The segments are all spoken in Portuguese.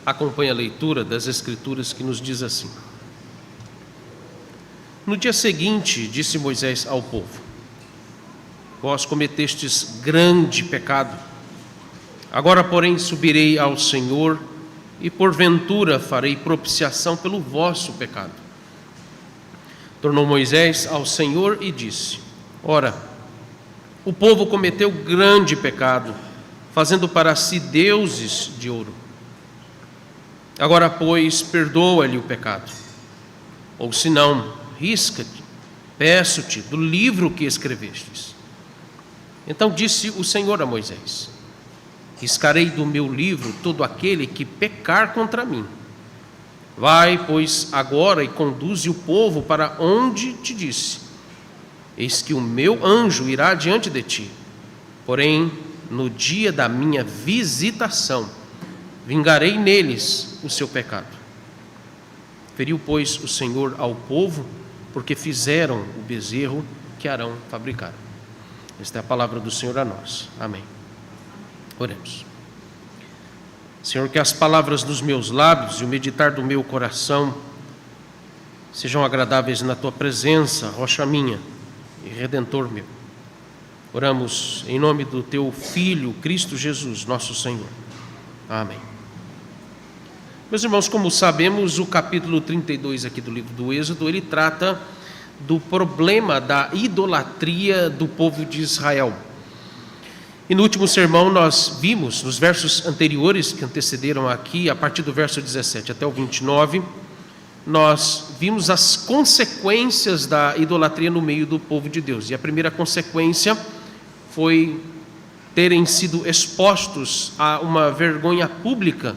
acompanhe a leitura das Escrituras, que nos diz assim: No dia seguinte, disse Moisés ao povo: Vós cometestes grande pecado. Agora, porém, subirei ao Senhor e porventura farei propiciação pelo vosso pecado. Tornou Moisés ao Senhor e disse: Ora, o povo cometeu grande pecado, fazendo para si deuses de ouro. Agora, pois, perdoa-lhe o pecado. Ou se não, risca-te, peço-te, do livro que escrevestes. Então disse o Senhor a Moisés: Riscarei do meu livro todo aquele que pecar contra mim. Vai, pois, agora e conduze o povo para onde te disse. Eis que o meu anjo irá diante de ti. Porém, no dia da minha visitação, vingarei neles o seu pecado. Feriu, pois, o Senhor ao povo, porque fizeram o bezerro que Arão fabricara. Esta é a palavra do Senhor a nós. Amém. Oremos. Senhor, que as palavras dos meus lábios e o meditar do meu coração sejam agradáveis na Tua presença, rocha minha e Redentor meu. Oramos em nome do Teu Filho, Cristo Jesus, nosso Senhor. Amém. Meus irmãos, como sabemos, o capítulo 32 aqui do livro do Êxodo, ele trata do problema da idolatria do povo de Israel. E no último sermão nós vimos, nos versos anteriores que antecederam aqui, a partir do verso 17 até o 29, nós vimos as consequências da idolatria no meio do povo de Deus. E a primeira consequência foi terem sido expostos a uma vergonha pública,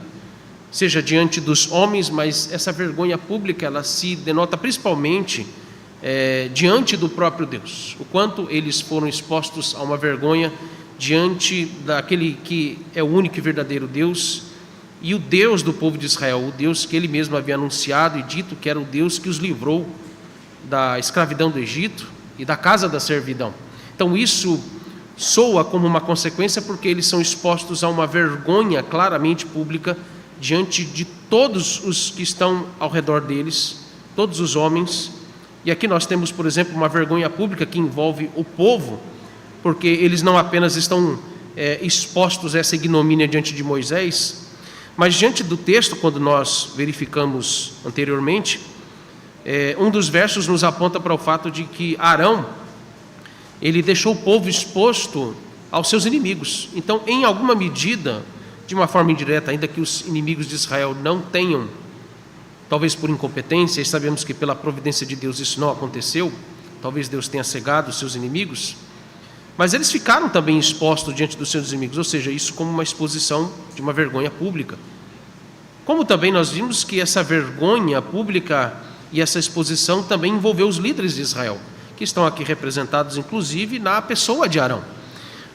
seja diante dos homens, mas essa vergonha pública ela se denota principalmente diante do próprio Deus. O quanto eles foram expostos a uma vergonha diante daquele que é o único e verdadeiro Deus, e o Deus do povo de Israel, o Deus que ele mesmo havia anunciado e dito que era o Deus que os livrou da escravidão do Egito e da casa da servidão. Então isso soa como uma consequência, porque eles são expostos a uma vergonha claramente pública diante de todos os que estão ao redor deles, todos os homens. E aqui nós temos, por exemplo, uma vergonha pública que envolve o povo, porque eles não apenas estão expostos a essa ignomínia diante de Moisés, mas diante do texto, quando nós verificamos anteriormente, um dos versos nos aponta para o fato de que Arão, ele deixou o povo exposto aos seus inimigos. Então, em alguma medida, de uma forma indireta, ainda que os inimigos de Israel não tenham, talvez por incompetência, e sabemos que pela providência de Deus isso não aconteceu, talvez Deus tenha cegado os seus inimigos, mas eles ficaram também expostos diante dos seus inimigos, ou seja, isso como uma exposição de uma vergonha pública. Como também nós vimos que essa vergonha pública e essa exposição também envolveu os líderes de Israel, que estão aqui representados inclusive na pessoa de Arão.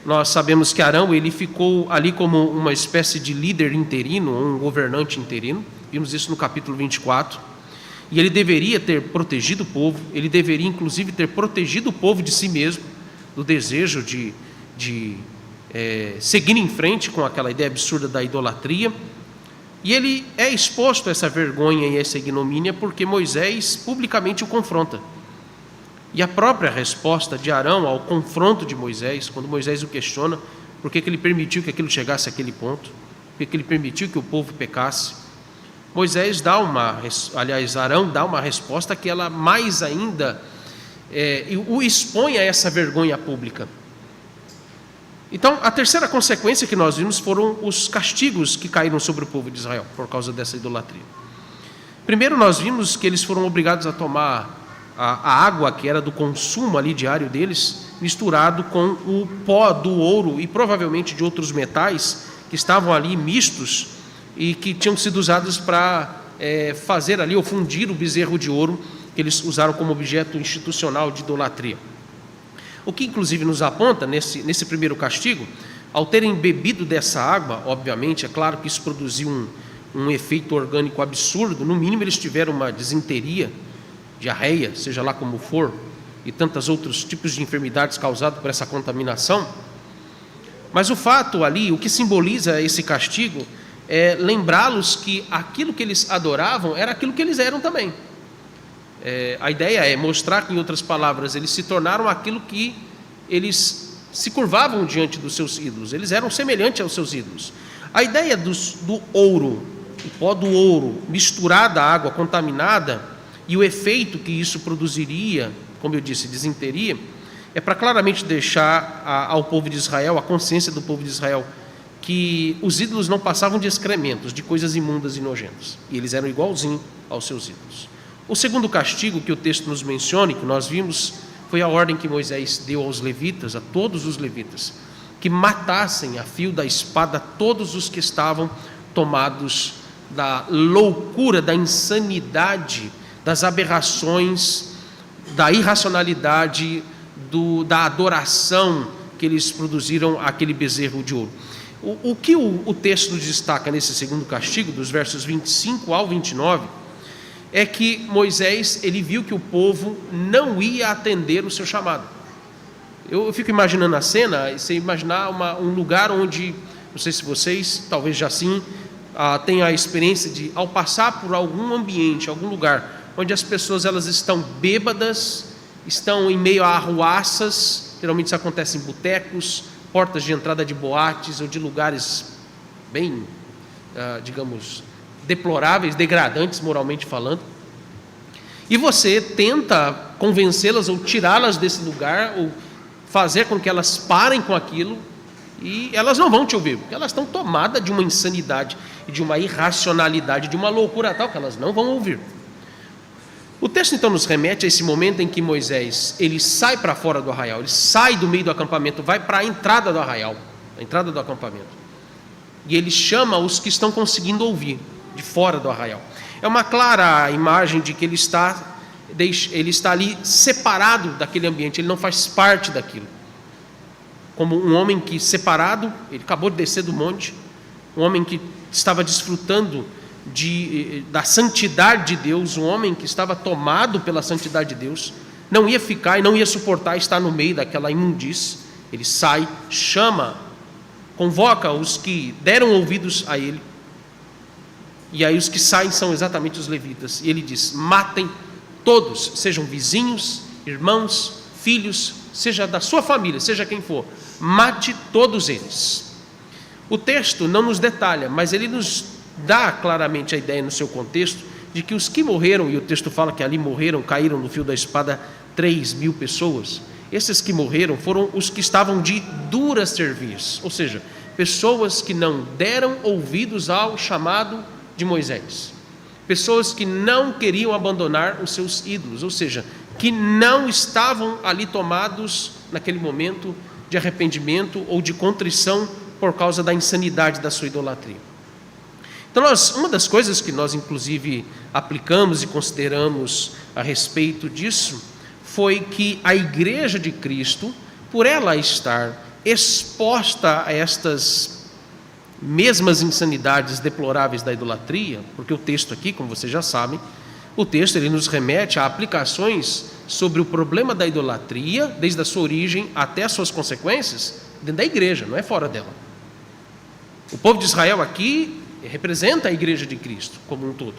Nós sabemos que Arão ele ficou ali como uma espécie de líder interino, um governante interino, vimos isso no capítulo 24, e ele deveria ter protegido o povo, ele deveria inclusive ter protegido o povo de si mesmo, do desejo de seguir em frente com aquela ideia absurda da idolatria. E ele é exposto a essa vergonha e essa ignomínia porque Moisés publicamente o confronta. E a própria resposta de Arão ao confronto de Moisés, quando Moisés o questiona por que ele permitiu que aquilo chegasse àquele ponto, por que ele permitiu que o povo pecasse, Arão dá uma resposta que ela mais ainda o expõe a essa vergonha pública. Então, a terceira consequência que nós vimos foram os castigos que caíram sobre o povo de Israel por causa dessa idolatria. Primeiro, nós vimos que eles foram obrigados a tomar a água que era do consumo ali diário deles, misturado com o pó do ouro e provavelmente de outros metais que estavam ali mistos e que tinham sido usados para fazer ali ou fundir o bezerro de ouro que eles usaram como objeto institucional de idolatria. O que inclusive nos aponta nesse primeiro castigo, ao terem bebido dessa água, obviamente, é claro que isso produziu um efeito orgânico absurdo, no mínimo eles tiveram uma disenteria, diarreia, seja lá como for, e tantos outros tipos de enfermidades causadas por essa contaminação. Mas o fato ali, o que simboliza esse castigo, lembrá-los que aquilo que eles adoravam era aquilo que eles eram também. A ideia é mostrar que, em outras palavras, eles se tornaram aquilo que eles se curvavam diante dos seus ídolos. Eles eram semelhantes aos seus ídolos. A ideia do ouro, o pó do ouro misturado à água contaminada, e o efeito que isso produziria, como eu disse, desinteria, é para claramente deixar ao povo de Israel, a consciência do povo de Israel, que os ídolos não passavam de excrementos, de coisas imundas e nojentas, e eles eram igualzinhos aos seus ídolos. O segundo castigo que o texto nos menciona, que nós vimos, foi a ordem que Moisés deu aos levitas, a todos os levitas, que matassem a fio da espada todos os que estavam tomados da loucura, da insanidade, das aberrações, da irracionalidade, da adoração que eles produziram àquele bezerro de ouro. O que o texto destaca nesse segundo castigo, dos versos 25 ao 29, é que Moisés, ele viu que o povo não ia atender o seu chamado. Eu fico imaginando a cena, você imaginar um lugar onde, não sei se vocês, talvez já sim, tenham a experiência de, ao passar por algum ambiente, algum lugar, onde as pessoas elas estão bêbadas, estão em meio a arruaças, geralmente isso acontece em botecos, portas de entrada de boates ou de lugares bem, digamos, deploráveis, degradantes moralmente falando, e você tenta convencê-las ou tirá-las desse lugar, ou fazer com que elas parem com aquilo, e elas não vão te ouvir, porque elas estão tomadas de uma insanidade, de uma irracionalidade, de uma loucura tal, que elas não vão ouvir. O texto então nos remete a esse momento em que Moisés, ele sai para fora do arraial, ele sai do meio do acampamento, vai para a entrada do arraial, a entrada do acampamento, e ele chama os que estão conseguindo ouvir, de fora do arraial. É uma clara imagem de que ele está ali separado daquele ambiente, ele não faz parte daquilo. Como um homem que separado, ele acabou de descer do monte, um homem que estava desfrutando da santidade de Deus, um homem que estava tomado pela santidade de Deus, não ia ficar e não ia suportar estar no meio daquela imundície. Ele sai, chama, convoca os que deram ouvidos a ele, e aí os que saem são exatamente os levitas, e ele diz: matem todos, sejam vizinhos, irmãos, filhos, seja da sua família, seja quem for, mate todos eles. O texto não nos detalha, mas ele nos dá claramente a ideia no seu contexto de que os que morreram, e o texto fala que ali morreram, caíram no fio da espada 3.000 pessoas, esses que morreram foram os que estavam de dura serviço, ou seja, pessoas que não deram ouvidos ao chamado de Moisés, pessoas que não queriam abandonar os seus ídolos, ou seja, que não estavam ali tomados naquele momento de arrependimento ou de contrição por causa da insanidade da sua idolatria. Então uma das coisas que nós inclusive aplicamos e consideramos a respeito disso foi que a Igreja de Cristo, por ela estar exposta a estas mesmas insanidades deploráveis da idolatria, porque o texto aqui, como vocês já sabem, o texto ele nos remete a aplicações sobre o problema da idolatria, desde a sua origem até as suas consequências, dentro da igreja, não é fora dela. O povo de Israel aqui representa a Igreja de Cristo como um todo.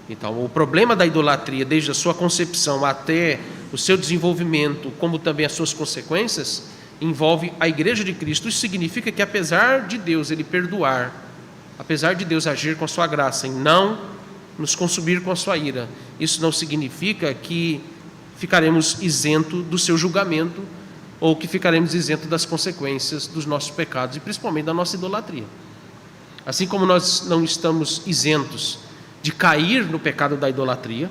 Então, o problema da idolatria, desde a sua concepção até o seu desenvolvimento, como também as suas consequências, envolve a Igreja de Cristo. Isso significa que, apesar de Deus ele perdoar, apesar de Deus agir com a sua graça e não nos consumir com a sua ira, isso não significa que ficaremos isentos do seu julgamento ou que ficaremos isentos das consequências dos nossos pecados e principalmente da nossa idolatria. Assim como nós não estamos isentos de cair no pecado da idolatria,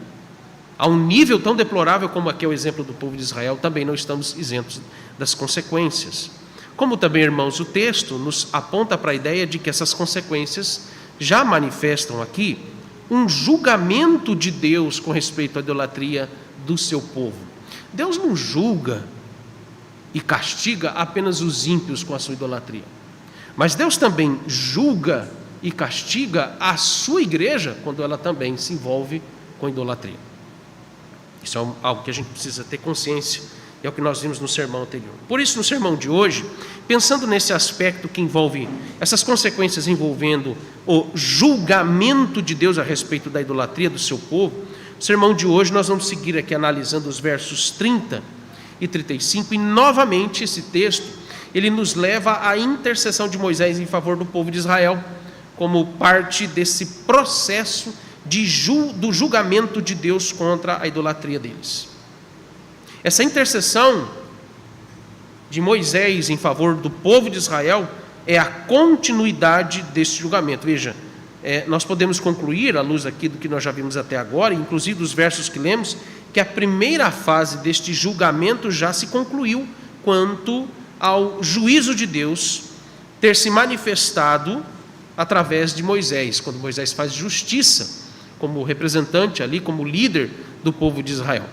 a um nível tão deplorável como aqui é o exemplo do povo de Israel, também não estamos isentos das consequências. Como também, irmãos, o texto nos aponta para a ideia de que essas consequências já manifestam aqui um julgamento de Deus com respeito à idolatria do seu povo. Deus não julga e castiga apenas os ímpios com a sua idolatria, mas Deus também julga e castiga a sua igreja quando ela também se envolve com idolatria. Isso é algo que a gente precisa ter consciência, é o que nós vimos no sermão anterior. Por isso, no sermão de hoje, pensando nesse aspecto que envolve, essas consequências envolvendo o julgamento de Deus a respeito da idolatria do seu povo, o sermão de hoje nós vamos seguir aqui analisando os versos 30 e 35, e novamente esse texto, ele nos leva à intercessão de Moisés em favor do povo de Israel, como parte desse processo do julgamento de Deus contra a idolatria deles. Essa intercessão de Moisés em favor do povo de Israel é a continuidade desse julgamento. Veja, nós podemos concluir, à luz aqui do que nós já vimos até agora, inclusive dos versos que lemos, que a primeira fase deste julgamento já se concluiu quanto ao juízo de Deus ter se manifestado através de Moisés, quando Moisés faz justiça como representante ali, como líder do povo de Israel.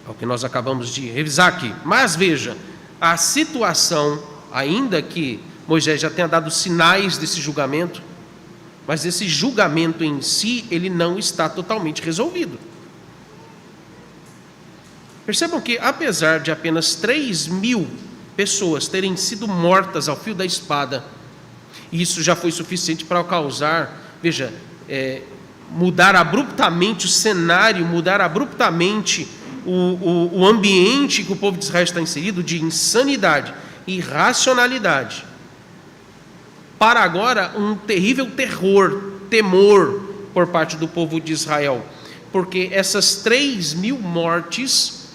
É o que nós acabamos de revisar aqui. Mas veja, a situação, ainda que Moisés já tenha dado sinais desse julgamento, mas esse julgamento em si, ele não está totalmente resolvido. Percebam que, apesar de apenas 3.000 pessoas terem sido mortas ao fio da espada, e isso já foi suficiente para causar, veja, mudar abruptamente o cenário, mudar abruptamente o ambiente que o povo de Israel está inserido, de insanidade e irracionalidade, para agora um terrível temor por parte do povo de Israel, porque essas 3.000 mortes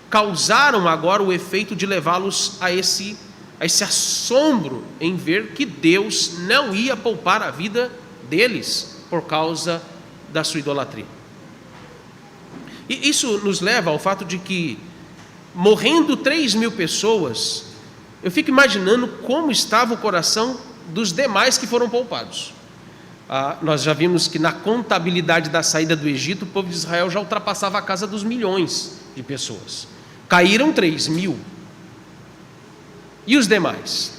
causaram agora o efeito de levá-los a esse assombro em ver que Deus não ia poupar a vida deles por causa da sua idolatria. E isso nos leva ao fato de que, morrendo 3.000 pessoas, eu fico imaginando como estava o coração dos demais que foram poupados. Nós já vimos que na contabilidade da saída do Egito, o povo de Israel já ultrapassava a casa dos milhões de pessoas. Caíram 3.000. E os demais?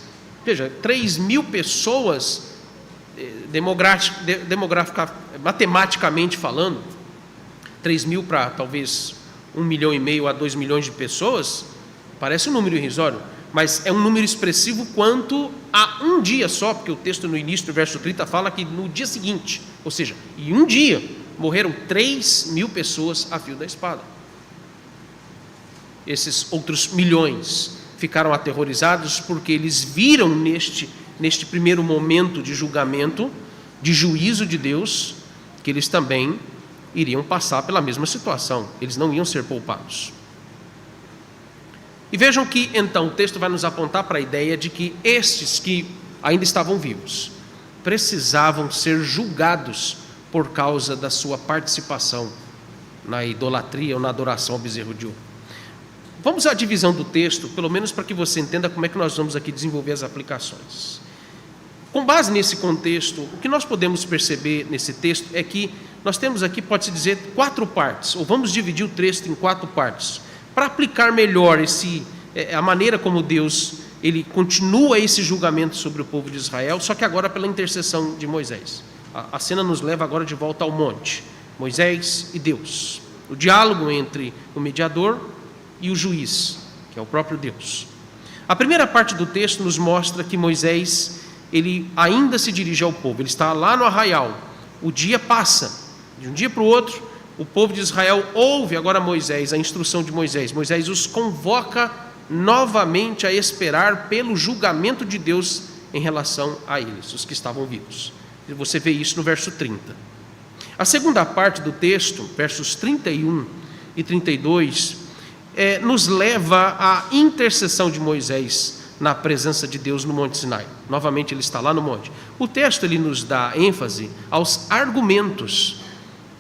Veja, 3.000 pessoas, matematicamente falando, 3.000 para talvez 1,5 milhão a 2 milhões de pessoas, parece um número irrisório, mas é um número expressivo quanto a um dia só, porque o texto no início do verso 30 fala que no dia seguinte, ou seja, em um dia, morreram 3.000 pessoas a fio da espada. Esses outros milhões ficaram aterrorizados porque eles viram neste primeiro momento de julgamento, de juízo de Deus, que eles também iriam passar pela mesma situação, eles não iam ser poupados. E vejam que então o texto vai nos apontar para a ideia de que estes que ainda estavam vivos precisavam ser julgados por causa da sua participação na idolatria ou na adoração ao bezerro de ouro. Vamos à divisão do texto, pelo menos para que você entenda como é que nós vamos aqui desenvolver as aplicações. Com base nesse contexto, o que nós podemos perceber nesse texto é que nós temos aqui, pode-se dizer, 4 partes, ou vamos dividir o texto em 4 partes, para aplicar melhor a maneira como Deus ele continua esse julgamento sobre o povo de Israel, só que agora pela intercessão de Moisés. A cena nos leva agora de volta ao monte, Moisés e Deus, o diálogo entre o mediador e o juiz, que é o próprio Deus. A primeira parte do texto nos mostra que Moisés, ele ainda se dirige ao povo, ele está lá no arraial, o dia passa, de um dia para o outro, o povo de Israel ouve agora Moisés, a instrução de Moisés. Moisés os convoca novamente a esperar pelo julgamento de Deus em relação a eles, os que estavam vivos. E você vê isso no verso 30. A segunda parte do texto, versos 31 e 32, nos leva à intercessão de Moisés na presença de Deus no Monte Sinai. Novamente ele está lá no monte. O texto ele nos dá ênfase aos argumentos.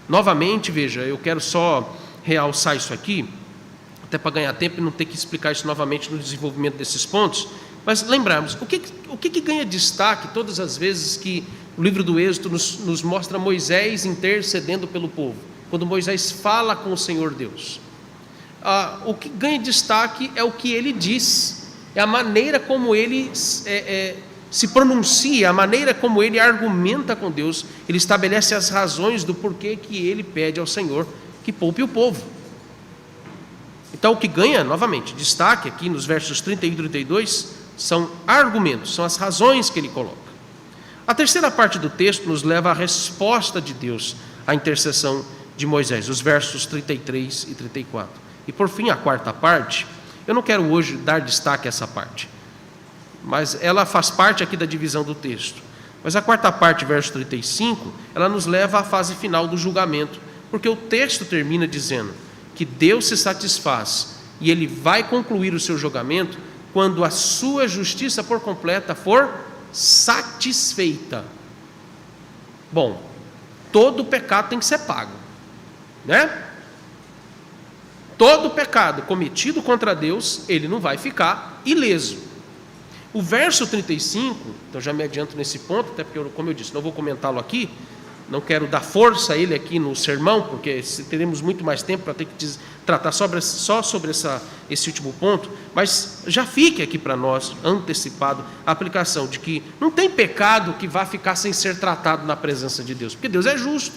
Novamente, veja, eu quero só realçar isso aqui, até para ganhar tempo e não ter que explicar isso novamente no desenvolvimento desses pontos, mas lembrarmos, o que ganha destaque todas as vezes que o livro do Êxodo nos mostra Moisés intercedendo pelo povo, quando Moisés fala com o Senhor Deus. O que ganha destaque é o que ele diz, é a maneira como ele se pronuncia, a maneira como ele argumenta com Deus, ele estabelece as razões do porquê que ele pede ao Senhor que poupe o povo. Então o que ganha, novamente, destaque aqui nos versos 31 e 32, São argumentos, são as razões que ele coloca. A terceira parte do texto nos leva à resposta de Deus à intercessão de Moisés, os versos 33 e 34. E por fim, a quarta parte, eu não quero hoje dar destaque a essa parte, mas ela faz parte aqui da divisão do texto. Mas a quarta parte, verso 35, ela nos leva à fase final do julgamento, porque o texto termina dizendo que Deus se satisfaz e ele vai concluir o seu julgamento quando a sua justiça por completa for satisfeita. Bom, todo pecado tem que ser pago, né? Todo pecado cometido contra Deus, ele não vai ficar ileso. O verso 35, então já me adianto nesse ponto, até porque, como eu disse, não vou comentá-lo aqui, não quero dar força a ele aqui no sermão, porque teremos muito mais tempo para ter que tratar só sobre esse último ponto, mas já fique aqui para nós, antecipado, a aplicação de que não tem pecado que vá ficar sem ser tratado na presença de Deus, porque Deus é justo.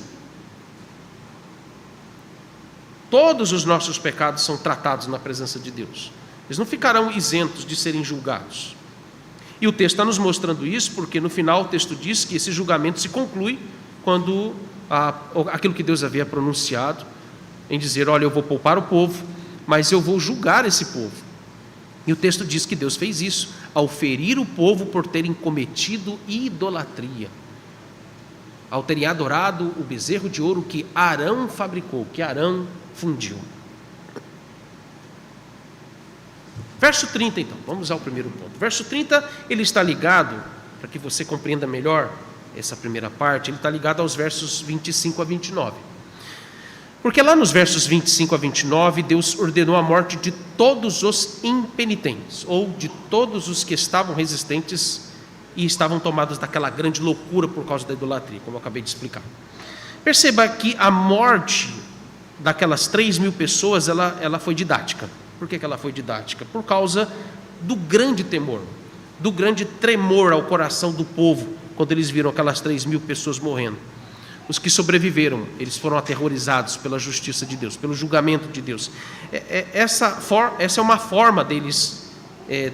Todos os nossos pecados são tratados na presença de Deus. Eles não ficarão isentos de serem julgados. E o texto está nos mostrando isso, porque no final o texto diz que esse julgamento se conclui quando aquilo que Deus havia pronunciado, em dizer, olha, eu vou poupar o povo, mas eu vou julgar esse povo. E o texto diz que Deus fez isso, ao ferir o povo por terem cometido idolatria, ao terem adorado o bezerro de ouro que Arão fabricou, que Arão fundiu. Verso 30, então, vamos ao primeiro ponto. Verso 30, ele está ligado, para que você compreenda melhor essa primeira parte, ele está ligado aos versos 25 a 29. Porque lá nos versos 25 a 29, Deus ordenou a morte de todos os impenitentes, ou de todos os que estavam resistentes e estavam tomados daquela grande loucura por causa da idolatria, como eu acabei de explicar. Perceba que a morte daquelas 3.000 pessoas, ela foi didática. Por que ela foi didática? Por causa do grande temor, do grande tremor ao coração do povo, quando eles viram aquelas 3.000 pessoas morrendo. Os que sobreviveram, eles foram aterrorizados pela justiça de Deus, pelo julgamento de Deus. Essa é uma forma deles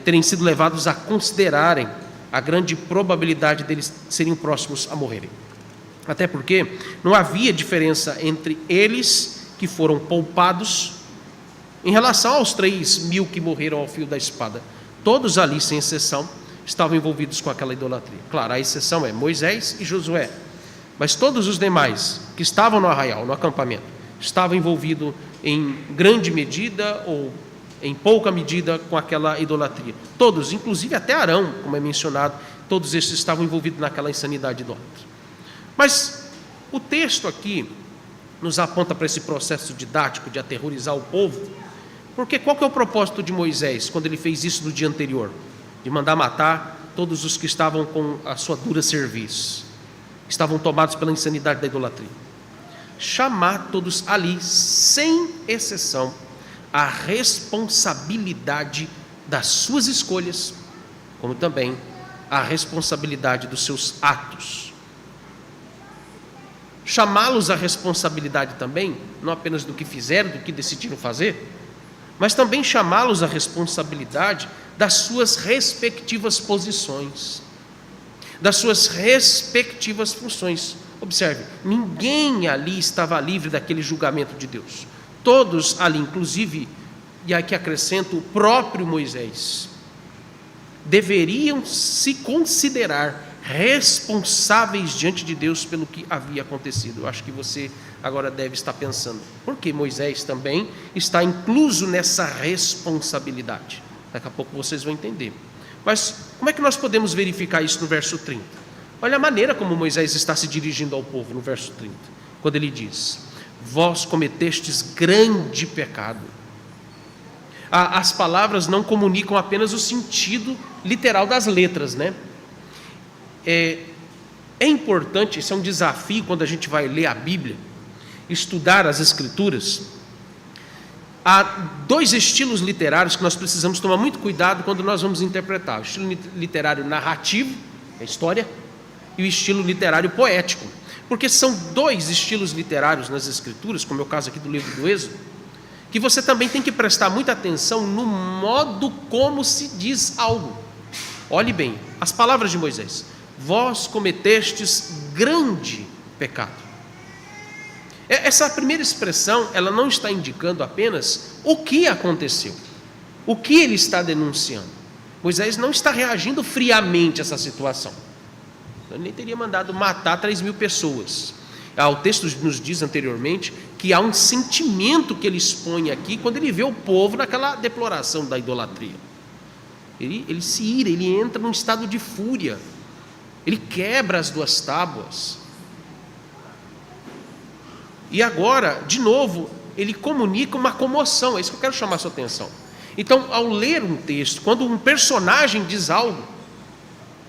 terem sido levados a considerarem a grande probabilidade deles serem próximos a morrerem. Até porque não havia diferença entre eles que foram poupados em relação aos 3.000 que morreram ao fio da espada. Todos ali, sem exceção, estavam envolvidos com aquela idolatria. Claro, a exceção é Moisés e Josué, mas todos os demais que estavam no arraial, no acampamento, estavam envolvidos em grande medida ou em pouca medida com aquela idolatria. Todos, inclusive até Arão, como é mencionado, todos esses estavam envolvidos naquela insanidade idólatra. Mas o texto aqui nos aponta para esse processo didático de aterrorizar o povo, porque qual que é o propósito de Moisés quando ele fez isso no dia anterior? De mandar matar todos os que estavam com a sua dura cerviz, estavam tomados pela insanidade da idolatria. Chamar todos ali, sem exceção, a responsabilidade das suas escolhas, como também a responsabilidade dos seus atos. Chamá-los à responsabilidade também, não apenas do que fizeram, do que decidiram fazer, mas também chamá-los à responsabilidade das suas respectivas posições, das suas respectivas funções. Observe, ninguém ali estava livre daquele julgamento de Deus. Todos ali, inclusive, e aqui acrescento o próprio Moisés, deveriam se considerar responsáveis diante de Deus pelo que havia acontecido. Eu acho que você agora deve estar pensando, por que Moisés também está incluso nessa responsabilidade? Daqui a pouco vocês vão entender. Mas como é que nós podemos verificar isso no verso 30? Olha a maneira como Moisés está se dirigindo ao povo no verso 30, quando ele diz: vós cometestes grande pecado. As palavras não comunicam apenas o sentido literal das letras, né? É importante, isso é um desafio quando a gente vai ler a Bíblia, estudar as Escrituras. Há dois estilos literários que nós precisamos tomar muito cuidado quando nós vamos interpretar: o estilo literário narrativo, a história, e o estilo literário poético. Porque são dois estilos literários nas Escrituras, como é o caso aqui do livro do Êxodo, que você também tem que prestar muita atenção no modo como se diz algo. Olhe bem, as palavras de Moisés: vós cometestes grande pecado. Essa primeira expressão, ela não está indicando apenas o que aconteceu, o que ele está denunciando. Moisés não está reagindo friamente a essa situação. Ele nem teria mandado matar 3.000 pessoas. O texto nos diz anteriormente que há um sentimento que ele expõe aqui quando ele vê o povo naquela deploração da idolatria. Ele se ira, ele entra num estado de fúria, ele quebra as 2 tábuas. E agora, de novo, ele comunica uma comoção. É isso que eu quero chamar a sua atenção. Então, ao ler um texto, quando um personagem diz algo,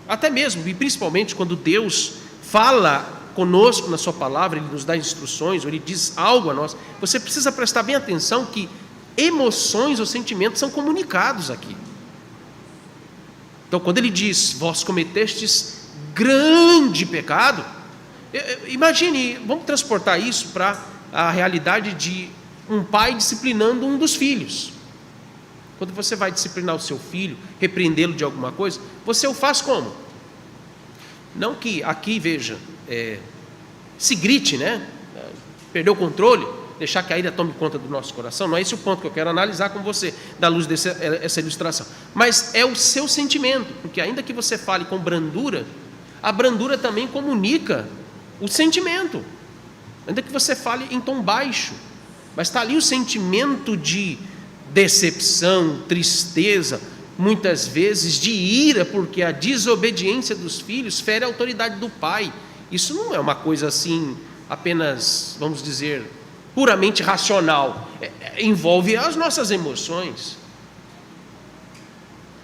até mesmo e principalmente quando Deus fala conosco na sua palavra, ele nos dá instruções, ou ele diz algo a nós, você precisa prestar bem atenção que emoções ou sentimentos são comunicados aqui. Então, quando ele diz, vós cometestes grande pecado, imagine, vamos transportar isso para a realidade de um pai disciplinando um dos filhos. Quando você vai disciplinar o seu filho, repreendê-lo de alguma coisa, você o faz como? Não que aqui, veja, se grite, né? Perder o controle, deixar que a ira tome conta do nosso coração. Não é esse o ponto que eu quero analisar com você, da luz dessa ilustração. Mas é o seu sentimento, porque ainda que você fale com brandura, a brandura também comunica o sentimento. Ainda que você fale em tom baixo, mas está ali o sentimento de decepção, tristeza, muitas vezes de ira, porque a desobediência dos filhos fere a autoridade do pai. Isso não é uma coisa assim, apenas, vamos dizer, puramente racional. Envolve as nossas emoções.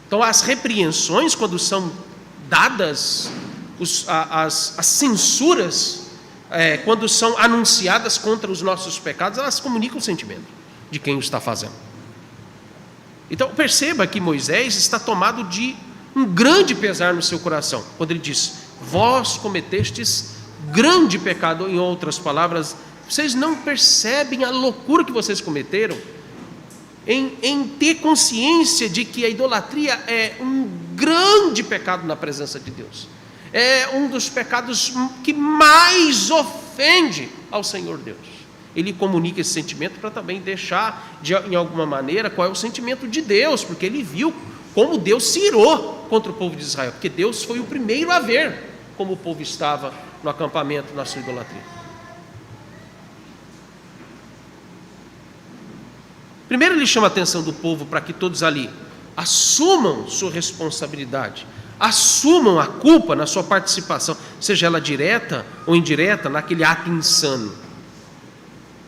Então, as repreensões, quando são dadas, as censuras, quando são anunciadas contra os nossos pecados, elas comunicam o sentimento de quem o está fazendo. Então perceba que Moisés está tomado de um grande pesar no seu coração, quando ele diz, vós cometestes grande pecado. Em outras palavras, vocês não percebem a loucura que vocês cometeram em ter consciência de que a idolatria é um grande pecado na presença de Deus. É um dos pecados que mais ofende ao Senhor Deus. Ele comunica esse sentimento para também deixar, em alguma maneira, qual é o sentimento de Deus, porque ele viu como Deus se irou contra o povo de Israel, porque Deus foi o primeiro a ver como o povo estava no acampamento, na sua idolatria. Primeiro ele chama a atenção do povo para que todos ali assumam sua responsabilidade, assumam a culpa na sua participação, seja ela direta ou indireta, naquele ato insano,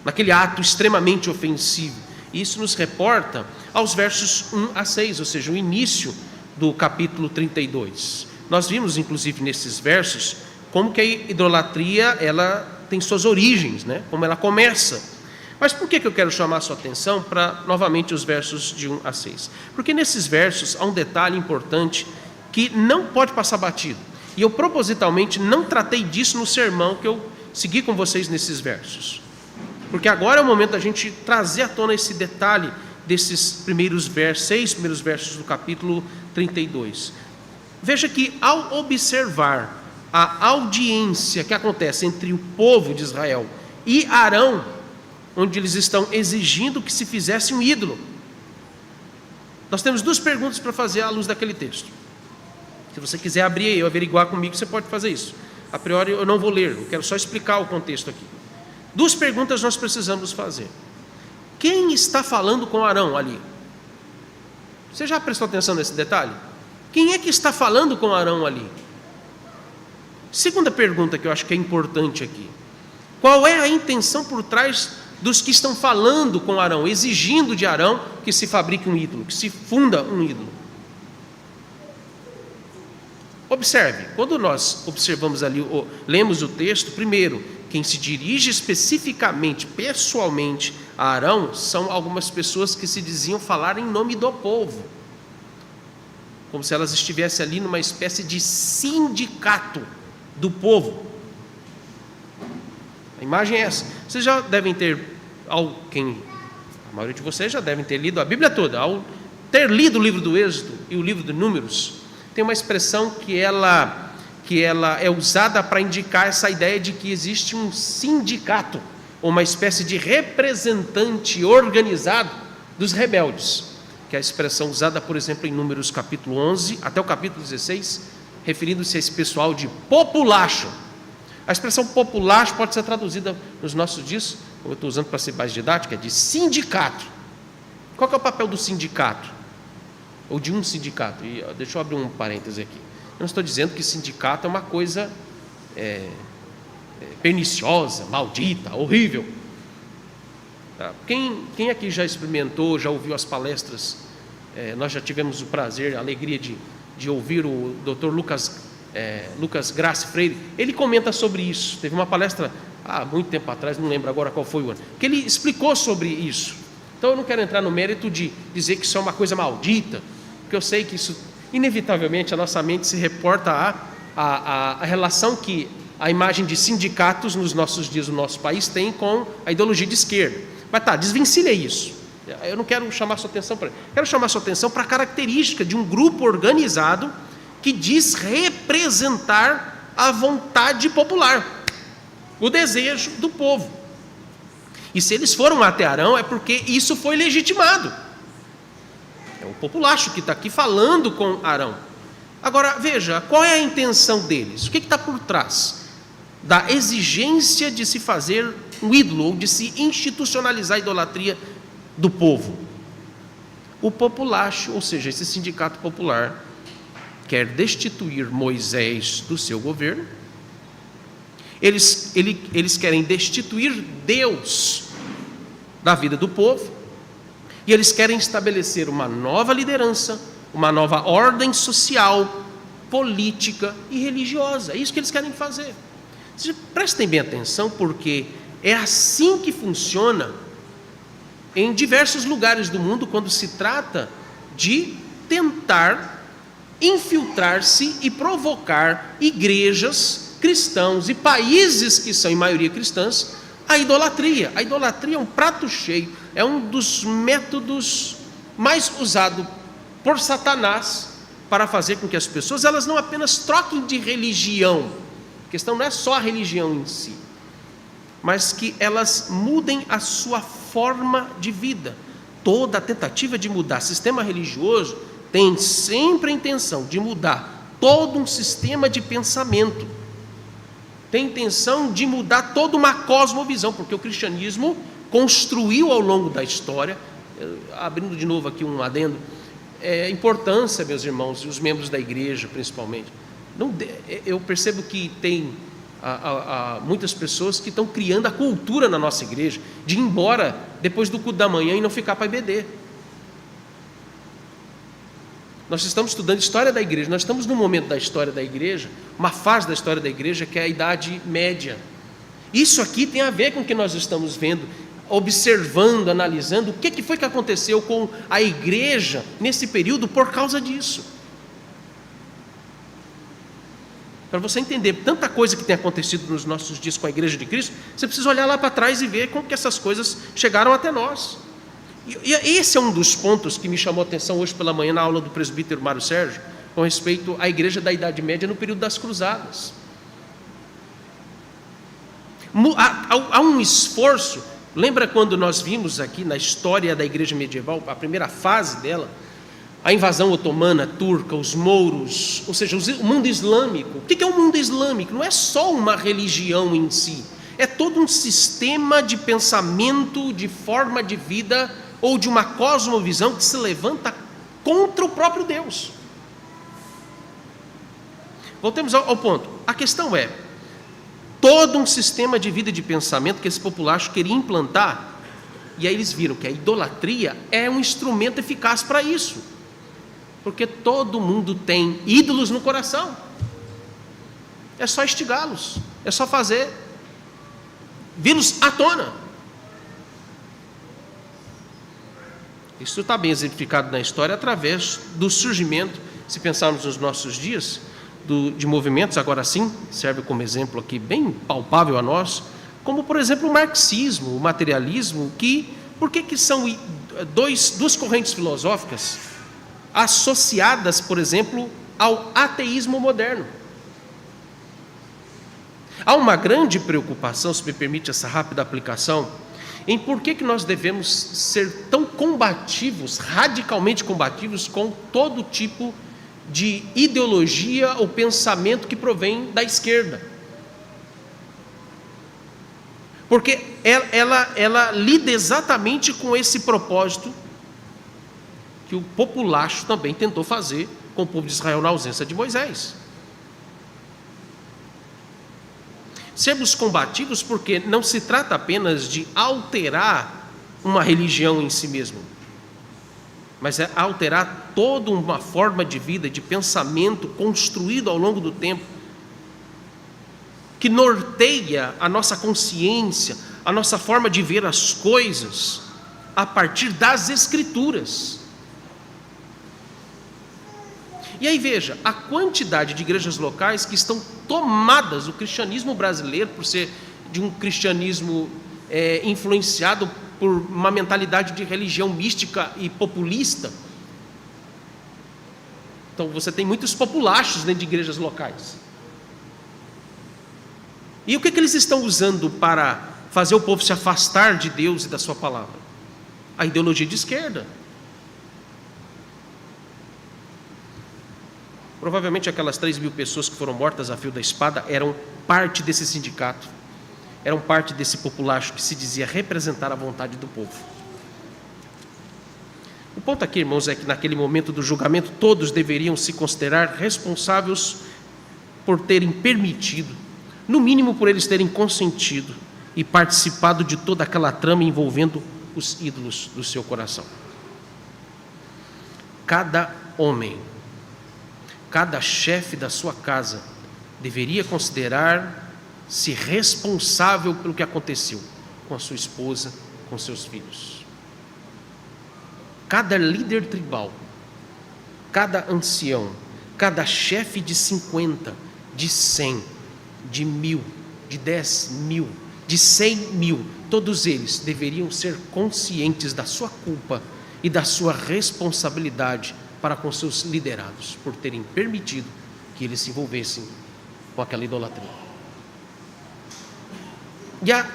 naquele ato extremamente ofensivo. Isso nos reporta aos versos 1 a 6, ou seja, o início do capítulo 32. Nós vimos, inclusive, nesses versos, como que a idolatria ela tem suas origens, né? Como ela começa. Mas por que eu quero chamar a sua atenção para, novamente, os versos de 1 a 6? Porque nesses versos há um detalhe importante que não pode passar batido. E eu propositalmente não tratei disso no sermão que eu segui com vocês nesses versos. Porque agora é o momento da gente trazer à tona esse detalhe desses primeiros versos, 6 primeiros versos do capítulo 32. Veja que ao observar a audiência que acontece entre o povo de Israel e Arão, onde eles estão exigindo que se fizesse um ídolo, nós temos 2 perguntas para fazer à luz daquele texto. Se você quiser abrir e averiguar comigo, você pode fazer isso. A priori eu não vou ler, eu quero só explicar o contexto aqui. 2 perguntas nós precisamos fazer. Quem está falando com Arão ali? Você já prestou atenção nesse detalhe? Quem é que está falando com Arão ali? Segunda pergunta que eu acho que é importante aqui. Qual é a intenção por trás dos que estão falando com Arão, exigindo de Arão que se fabrique um ídolo, que se funda um ídolo? Observe, quando nós observamos ali, lemos o texto, primeiro, quem se dirige especificamente, pessoalmente a Arão, são algumas pessoas que se diziam falar em nome do povo, como se elas estivessem ali numa espécie de sindicato do povo. A imagem é essa. Vocês já devem ter, a maioria de vocês já devem ter lido a Bíblia toda. Ao ter lido o livro do Êxodo e o livro de Números, tem uma expressão que ela é usada para indicar essa ideia de que existe um sindicato, ou uma espécie de representante organizado dos rebeldes, que é a expressão usada, por exemplo, em Números capítulo 11 até o capítulo 16, referindo-se a esse pessoal de populacho. A expressão populacho pode ser traduzida nos nossos dias, como eu estou usando para ser mais didática, de sindicato. Qual que é o papel do sindicato? Ou de um sindicato? E deixa eu abrir um parêntese aqui. Eu não estou dizendo que sindicato é uma coisa perniciosa, maldita, horrível. Quem aqui já experimentou, já ouviu as palestras? Nós já tivemos o prazer, a alegria de ouvir o Dr. Lucas Graça Freire. Ele comenta sobre isso. Teve uma palestra há muito tempo atrás, não lembro agora qual foi o ano, que ele explicou sobre isso. Então eu não quero entrar no mérito de dizer que isso é uma coisa maldita, porque eu sei que isso, inevitavelmente, a nossa mente se reporta à relação que a imagem de sindicatos nos nossos dias, no nosso país, tem com a ideologia de esquerda. Mas desvencilha isso. Eu não quero chamar sua atenção para isso. Quero chamar sua atenção para a característica de um grupo organizado que diz representar a vontade popular, o desejo do povo. E se eles foram até Arão, é porque isso foi legitimado. É o populacho que está aqui falando com Arão. Agora, veja, qual é a intenção deles? O que está por trás da exigência de se fazer um ídolo, ou de se institucionalizar a idolatria do povo? O populacho, ou seja, esse sindicato popular, quer destituir Moisés do seu governo. Eles querem destituir Deus da vida do povo, e eles querem estabelecer uma nova liderança, uma nova ordem social, política e religiosa. É isso que eles querem fazer. Prestem bem atenção, porque é assim que funciona em diversos lugares do mundo quando se trata de tentar infiltrar-se e provocar igrejas, cristãos e países que são em maioria cristãs a idolatria. A idolatria é um prato cheio, é um dos métodos mais usados por Satanás para fazer com que as pessoas elas não apenas troquem de religião. A questão não é só a religião em si, mas que elas mudem a sua forma de vida. Toda a tentativa de mudar sistema religioso tem sempre a intenção de mudar todo um sistema de pensamento, tem intenção de mudar toda uma cosmovisão, porque o cristianismo construiu ao longo da história, abrindo de novo aqui um adendo, a importância, meus irmãos, e os membros da igreja principalmente, eu percebo que tem muitas pessoas que estão criando a cultura na nossa igreja, de ir embora depois do culto da manhã e não ficar para EBD. Nós estamos estudando história da igreja, nós estamos num momento da história da igreja, uma fase da história da igreja que é a Idade Média. Isso aqui tem a ver com o que nós estamos vendo, observando, analisando o que foi que aconteceu com a igreja nesse período por causa disso. Para você entender tanta coisa que tem acontecido nos nossos dias com a igreja de Cristo, você precisa olhar lá para trás e ver como que essas coisas chegaram até nós. E esse é um dos pontos que me chamou a atenção hoje pela manhã na aula do presbítero Mário Sérgio, com respeito à igreja da Idade Média no período das Cruzadas. Há um esforço. Lembra quando nós vimos aqui na história da igreja medieval, a primeira fase dela, a invasão otomana, turca, os mouros, ou seja, o mundo islâmico. O que é o mundo islâmico? Não é só uma religião em si, é todo um sistema de pensamento, de forma de vida, ou de uma cosmovisão que se levanta contra o próprio Deus. Voltemos ao ponto. A questão é, todo um sistema de vida e de pensamento que esse populacho queria implantar, e aí eles viram que a idolatria é um instrumento eficaz para isso, porque todo mundo tem ídolos no coração. É só instigá-los, é só fazer, vê-los à tona. Isso está bem exemplificado na história através do surgimento, se pensarmos nos nossos dias, de movimentos, agora sim, serve como exemplo aqui bem palpável a nós, como por exemplo o marxismo, o materialismo, por que são duas correntes filosóficas associadas, por exemplo, ao ateísmo moderno. Há uma grande preocupação, se me permite essa rápida aplicação, em por que nós devemos ser tão combativos, radicalmente combativos, com todo tipo de ideologia ou pensamento que provém da esquerda. Porque ela lida exatamente com esse propósito que o populacho também tentou fazer com o povo de Israel na ausência de Moisés. Sermos combativos porque não se trata apenas de alterar uma religião em si mesmo, mas é alterar toda uma forma de vida, de pensamento construído ao longo do tempo, que norteia a nossa consciência, a nossa forma de ver as coisas, a partir das Escrituras. E aí veja, a quantidade de igrejas locais que estão tomadas, o cristianismo brasileiro, por ser de um cristianismo influenciado por uma mentalidade de religião mística e populista. Então você tem muitos populachos dentro de igrejas locais. E o que eles estão usando para fazer o povo se afastar de Deus e da sua palavra? A ideologia de esquerda. Provavelmente aquelas 3.000 pessoas que foram mortas a fio da espada eram parte desse sindicato, eram parte desse populacho que se dizia representar a vontade do povo. O ponto aqui, irmãos, é que naquele momento do julgamento todos deveriam se considerar responsáveis por terem permitido, no mínimo por eles terem consentido e participado de toda aquela trama envolvendo os ídolos do seu coração. Cada homem, cada chefe da sua casa deveria considerar-se responsável pelo que aconteceu com a sua esposa, com seus filhos. Cada líder tribal, cada ancião, cada chefe de 50, de 100, de 1.000, de 10.000, de 100.000, todos eles deveriam ser conscientes da sua culpa e da sua responsabilidade para com seus liderados, por terem permitido que eles se envolvessem com aquela idolatria.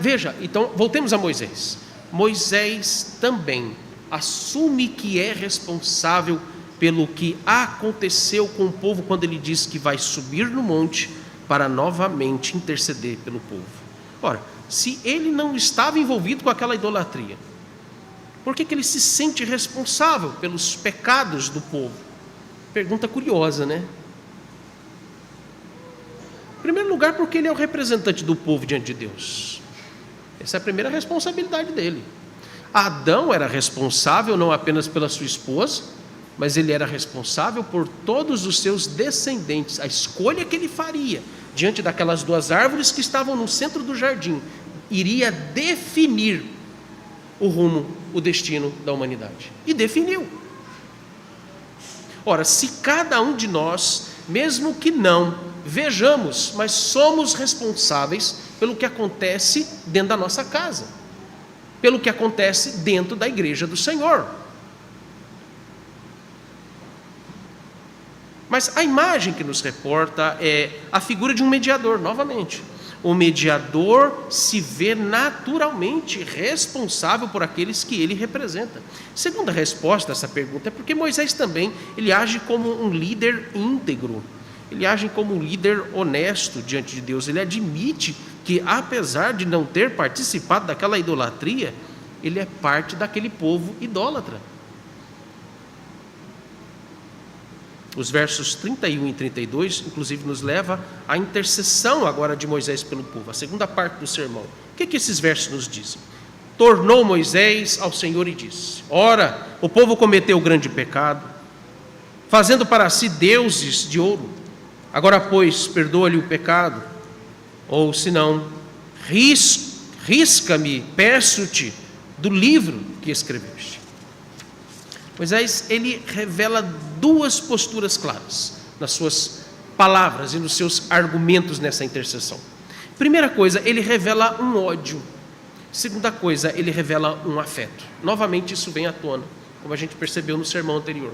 Veja, então, voltemos a Moisés. Moisés também assume que é responsável pelo que aconteceu com o povo quando ele diz que vai subir no monte para novamente interceder pelo povo. Ora, se ele não estava envolvido com aquela idolatria, por que ele se sente responsável pelos pecados do povo? Pergunta curiosa, né? Em primeiro lugar, porque ele é o representante do povo diante de Deus. Essa é a primeira responsabilidade dele. Adão era responsável não apenas pela sua esposa, mas ele era responsável por todos os seus descendentes. A escolha que ele faria diante daquelas 2 árvores que estavam no centro do jardim iria definir o rumo, o destino da humanidade. E definiu. Ora, se cada um de nós, mesmo que não vejamos, mas somos responsáveis pelo que acontece dentro da nossa casa, pelo que acontece dentro da igreja do Senhor. Mas a imagem que nos reporta é a figura de um mediador, novamente. O mediador se vê naturalmente responsável por aqueles que ele representa. Segunda resposta a essa pergunta é porque Moisés também, ele age como um líder íntegro, ele age como um líder honesto diante de Deus. Ele admite que, apesar de não ter participado daquela idolatria, ele é parte daquele povo idólatra. Os versos 31 e 32, inclusive, nos leva à intercessão agora de Moisés pelo povo, a segunda parte do sermão. O que esses versos nos dizem? Tornou Moisés ao Senhor e disse: ora, o povo cometeu grande pecado, fazendo para si deuses de ouro. Agora, pois, perdoa-lhe o pecado, ou se não, risca-me, peço-te, do livro que escreveste. Moisés, ele revela 2 posturas claras nas suas palavras e nos seus argumentos nessa intercessão. Primeira coisa, ele revela um ódio. Segunda coisa, ele revela um afeto. Novamente isso vem à tona, como a gente percebeu no sermão anterior.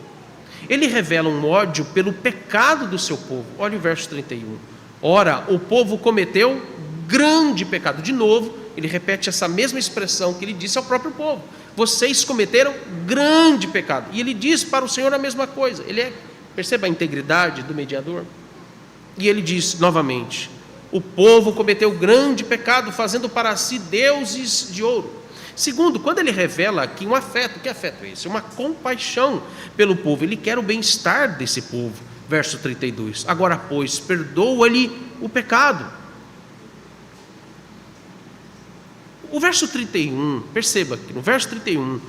Ele revela um ódio pelo pecado do seu povo. Olha o verso 31. Ora, o povo cometeu grande pecado. De novo, ele repete essa mesma expressão que ele disse ao próprio povo. Vocês cometeram grande pecado. E ele diz para o Senhor a mesma coisa. Perceba a integridade do mediador. E ele diz novamente: o povo cometeu grande pecado, fazendo para si deuses de ouro. Segundo, quando ele revela aqui um afeto, que afeto é esse? Uma compaixão pelo povo. Ele quer o bem-estar desse povo. Verso 32. Agora, pois, perdoa-lhe o pecado. O verso 31, perceba que no verso 31,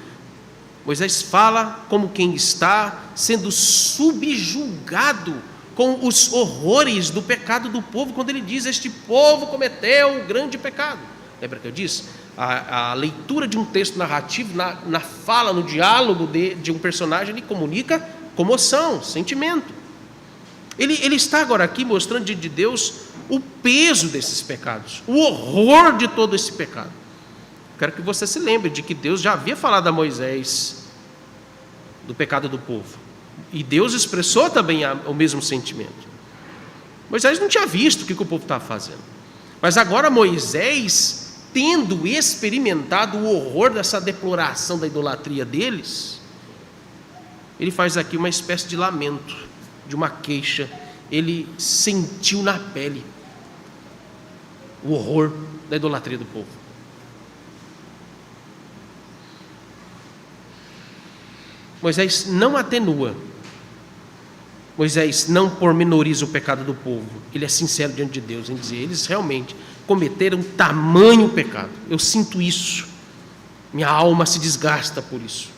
Moisés fala como quem está sendo subjugado com os horrores do pecado do povo, quando ele diz: este povo cometeu grande pecado. Lembra que eu disse? A leitura de um texto narrativo, na fala, no diálogo de um personagem, ele comunica comoção, sentimento. Ele está agora aqui mostrando diante de Deus o peso desses pecados, o horror de todo esse pecado. Quero que você se lembre de que Deus já havia falado a Moisés do pecado do povo. E Deus expressou também o mesmo sentimento. Moisés não tinha visto o que o povo estava fazendo. Mas agora Moisés, tendo experimentado o horror dessa deploração da idolatria deles, ele faz aqui uma espécie de lamento, de uma queixa. Ele sentiu na pele o horror da idolatria do povo. Moisés não atenua, Moisés não pormenoriza o pecado do povo. Ele é sincero diante de Deus em dizer: eles realmente cometeram tamanho pecado, eu sinto isso, minha alma se desgasta por isso.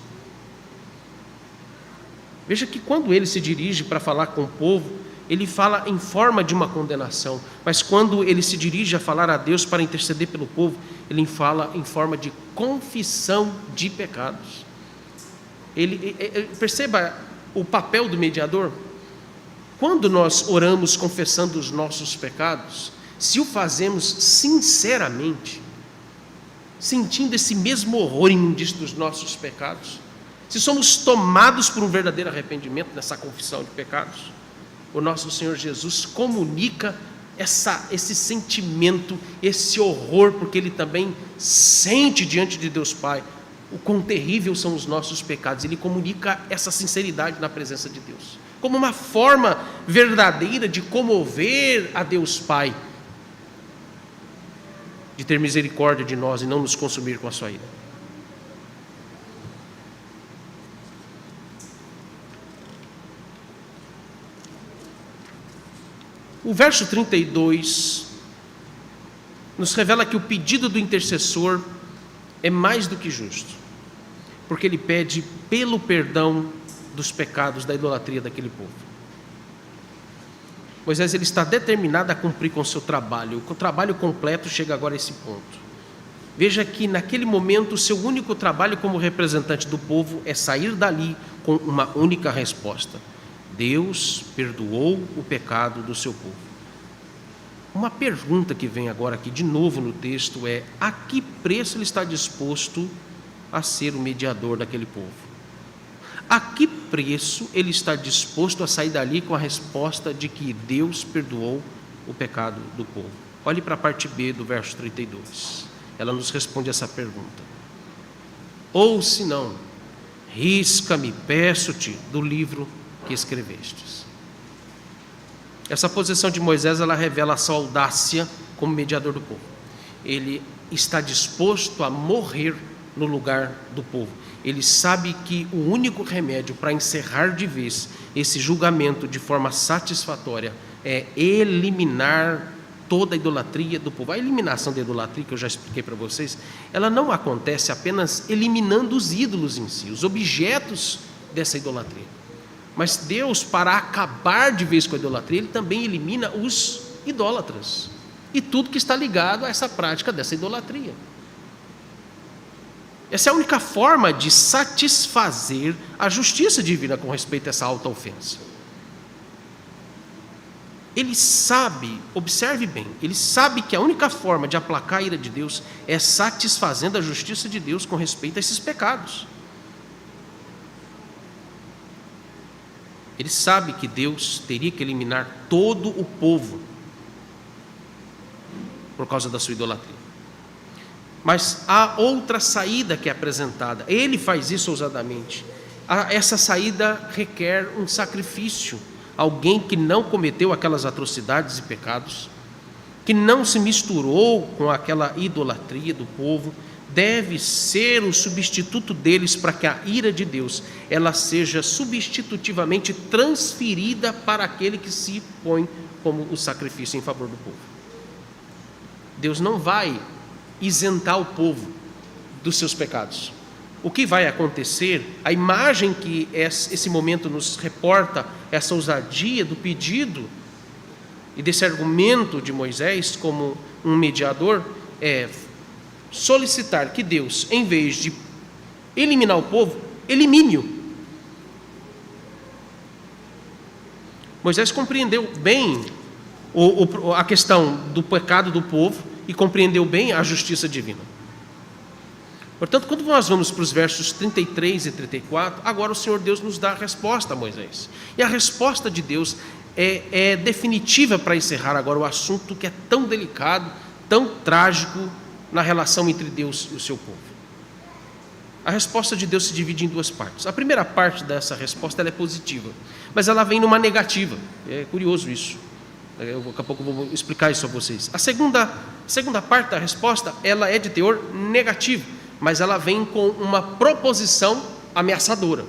Veja que quando ele se dirige para falar com o povo, ele fala em forma de uma condenação, mas quando ele se dirige a falar a Deus para interceder pelo povo, ele fala em forma de confissão de pecados. Perceba o papel do mediador. Quando nós oramos confessando os nossos pecados, se o fazemos sinceramente, sentindo esse mesmo horror imundício dos nossos pecados, se somos tomados por um verdadeiro arrependimento nessa confissão de pecados, o nosso Senhor Jesus comunica esse sentimento, esse horror, porque Ele também sente diante de Deus Pai o quão terrível são os nossos pecados. Ele comunica essa sinceridade na presença de Deus, como uma forma verdadeira de comover a Deus Pai, de ter misericórdia de nós e não nos consumir com a sua ira. O verso 32 nos revela que o pedido do intercessor é mais do que justo, porque ele pede pelo perdão dos pecados da idolatria daquele povo. Moisés, ele está determinado a cumprir com o seu trabalho. O trabalho completo chega agora a esse ponto. Veja que naquele momento o seu único trabalho como representante do povo é sair dali com uma única resposta: Deus perdoou o pecado do seu povo. Uma pergunta que vem agora aqui de novo no texto é: a que preço ele está disposto a ser o mediador daquele povo? A que preço ele está disposto a sair dali com a resposta de que Deus perdoou o pecado do povo? Olhe para a parte B do verso 32. Ela nos responde essa pergunta: ou se não, risca-me, peço-te, do livro que escrevestes. Essa posição de Moisés, ela revela a sua audácia como mediador do povo. Ele está disposto a morrer no lugar do povo. Ele sabe que o único remédio para encerrar de vez esse julgamento de forma satisfatória é eliminar toda a idolatria do povo. A eliminação da idolatria, que eu já expliquei para vocês, ela não acontece apenas eliminando os ídolos em si, os objetos dessa idolatria. Mas Deus, para acabar de vez com a idolatria, Ele também elimina os idólatras e tudo que está ligado a essa prática dessa idolatria. Essa é a única forma de satisfazer a justiça divina com respeito a essa alta ofensa. Ele sabe, observe bem, ele sabe que a única forma de aplacar a ira de Deus é satisfazendo a justiça de Deus com respeito a esses pecados. Ele sabe que Deus teria que eliminar todo o povo por causa da sua idolatria. Mas há outra saída que é apresentada. Ele faz isso ousadamente. Essa saída requer um sacrifício. Alguém que não cometeu aquelas atrocidades e pecados, que não se misturou com aquela idolatria do povo, deve ser o substituto deles para que a ira de Deus ela seja substitutivamente transferida para aquele que se põe como o sacrifício em favor do povo. Deus não vai isentar o povo dos seus pecados. O que vai acontecer, a imagem que esse momento nos reporta, essa ousadia do pedido e desse argumento de Moisés como um mediador, é solicitar que Deus, em vez de eliminar o povo, elimine-o. Moisés compreendeu bem a questão do pecado do povo e compreendeu bem a justiça divina. Portanto, quando nós vamos para os versos 33 e 34, agora o Senhor Deus nos dá a resposta a Moisés. E a resposta de Deus é definitiva para encerrar agora o assunto que é tão delicado, tão trágico na relação entre Deus e o seu povo. A resposta de Deus se divide em duas partes. A primeira parte dessa resposta ela é positiva, mas ela vem numa negativa. É curioso isso. Daqui a pouco eu vou explicar isso a vocês. A segunda parte da resposta ela é de teor negativo, mas ela vem com uma proposição ameaçadora.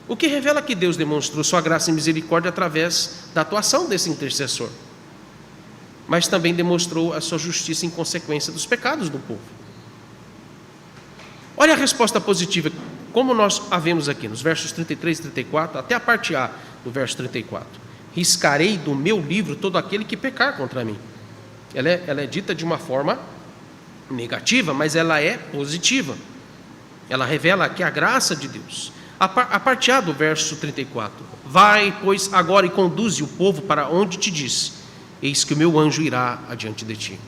O que revela que Deus demonstrou sua graça e misericórdia através da atuação desse intercessor, mas também demonstrou a sua justiça em consequência dos pecados do povo. Olha a resposta positiva, como nós a vemos aqui, nos versos 33 e 34, até a parte A do verso 34. Riscarei do meu livro todo aquele que pecar contra mim. Ela é dita de uma forma negativa, mas ela é positiva. Ela revela aqui a graça de Deus. A parte A do verso 34. Vai, pois, agora e conduze o povo para onde te disse. Eis que o meu anjo irá adiante de ti.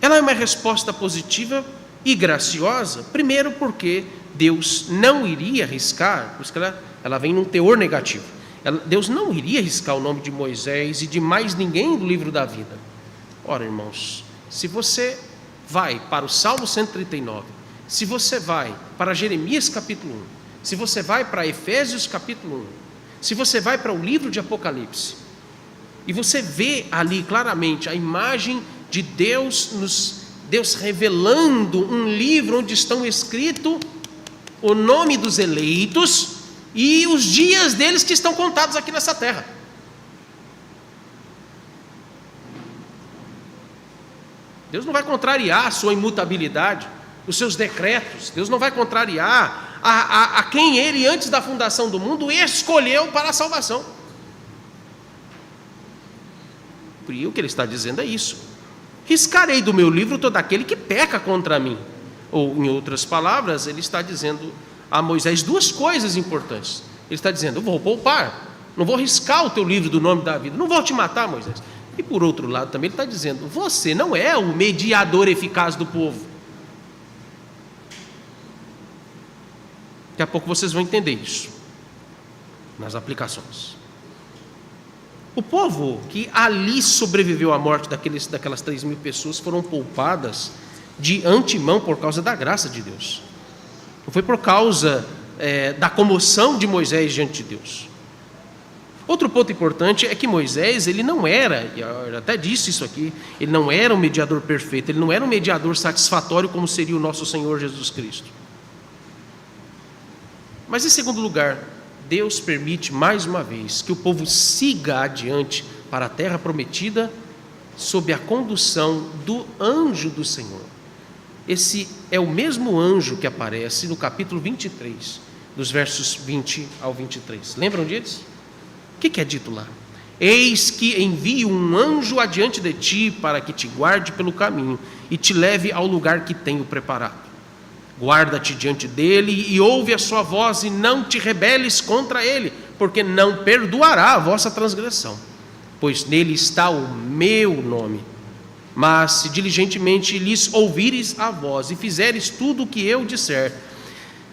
Ela é uma resposta positiva e graciosa, primeiro porque Deus não iria arriscar, por isso que ela vem num teor negativo. Deus não iria arriscar o nome de Moisés e de mais ninguém do livro da vida. Ora, irmãos, se você vai para o Salmo 139, se você vai para Jeremias capítulo 1, se você vai para Efésios capítulo 1, se você vai para o livro de Apocalipse, e você vê ali claramente a imagem de Deus revelando um livro onde estão escritos o nome dos eleitos e os dias deles que estão contados aqui nessa terra. Deus não vai contrariar a sua imutabilidade, os seus decretos. Deus não vai contrariar a quem Ele, antes da fundação do mundo, escolheu para a salvação. E o que Ele está dizendo é isso. Riscarei do meu livro todo aquele que peca contra mim. Ou, em outras palavras, Ele está dizendo a Moisés duas coisas importantes. Ele está dizendo, eu vou poupar, não vou riscar o teu livro do nome da vida, não vou te matar, Moisés. E por outro lado também ele está dizendo, você não é o mediador eficaz do povo. Daqui a pouco vocês vão entender isso nas aplicações. O povo que ali sobreviveu à morte daquelas 3.000 pessoas foram poupadas de antemão por causa da graça de Deus. Não foi por causa da comoção de Moisés diante de Deus. Outro ponto importante é que Moisés, ele não era, eu até disse isso aqui, ele não era um mediador perfeito, ele não era um mediador satisfatório como seria o nosso Senhor Jesus Cristo. Mas em segundo lugar, Deus permite mais uma vez que o povo siga adiante para a terra prometida sob a condução do anjo do Senhor. Esse é o mesmo anjo que aparece no capítulo 23, dos versos 20 ao 23. Lembram disso? O que é dito lá? Eis que envio um anjo adiante de ti para que te guarde pelo caminho e te leve ao lugar que tenho preparado. Guarda-te diante dele e ouve a sua voz e não te rebeles contra ele, porque não perdoará a vossa transgressão, pois nele está o meu nome. Mas se diligentemente lhes ouvires a voz e fizeres tudo o que eu disser,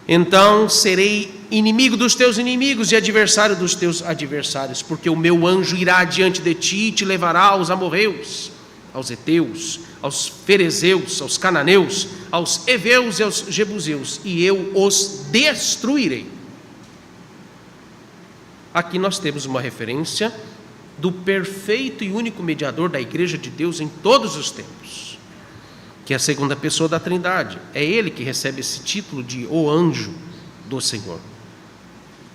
Então serei inimigo dos teus inimigos e adversário dos teus adversários, porque o meu anjo irá diante de ti e te levará aos amorreus, aos heteus, aos ferezeus, aos cananeus, aos heveus e aos jebuseus, e eu os destruirei. Aqui nós temos uma referência do perfeito e único mediador da Igreja de Deus em todos os tempos, que é a segunda pessoa da Trindade. É ele que recebe esse título de o anjo do Senhor.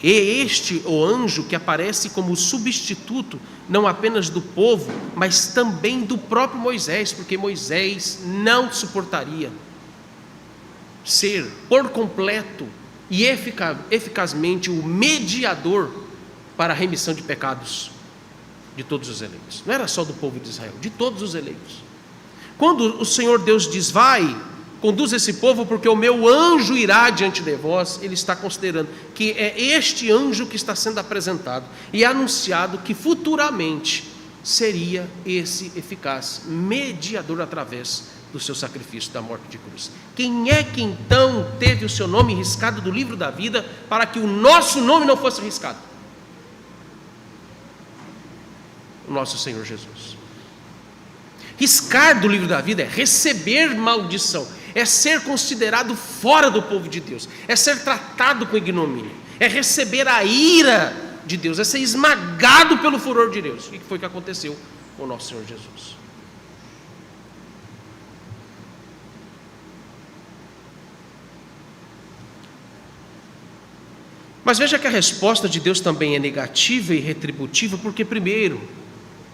E este o anjo que aparece como substituto não apenas do povo, mas também do próprio Moisés, porque Moisés não suportaria ser por completo e eficazmente o mediador para a remissão de pecados de todos os eleitos. Não era só do povo de Israel, de todos os eleitos. Quando o Senhor Deus diz, vai, conduz esse povo, porque o meu anjo irá diante de vós, ele está considerando que é este anjo que está sendo apresentado e anunciado que futuramente seria esse eficaz mediador através do seu sacrifício da morte de cruz. Quem é que então teve o seu nome riscado do livro da vida para que o nosso nome não fosse riscado? O nosso Senhor Jesus. Riscar do livro da vida é receber maldição, é ser considerado fora do povo de Deus, é ser tratado com ignomínia, é receber a ira de Deus, é ser esmagado pelo furor de Deus. O que foi que aconteceu com o nosso Senhor Jesus? Mas veja que a resposta de Deus também é negativa e retributiva, porque primeiro,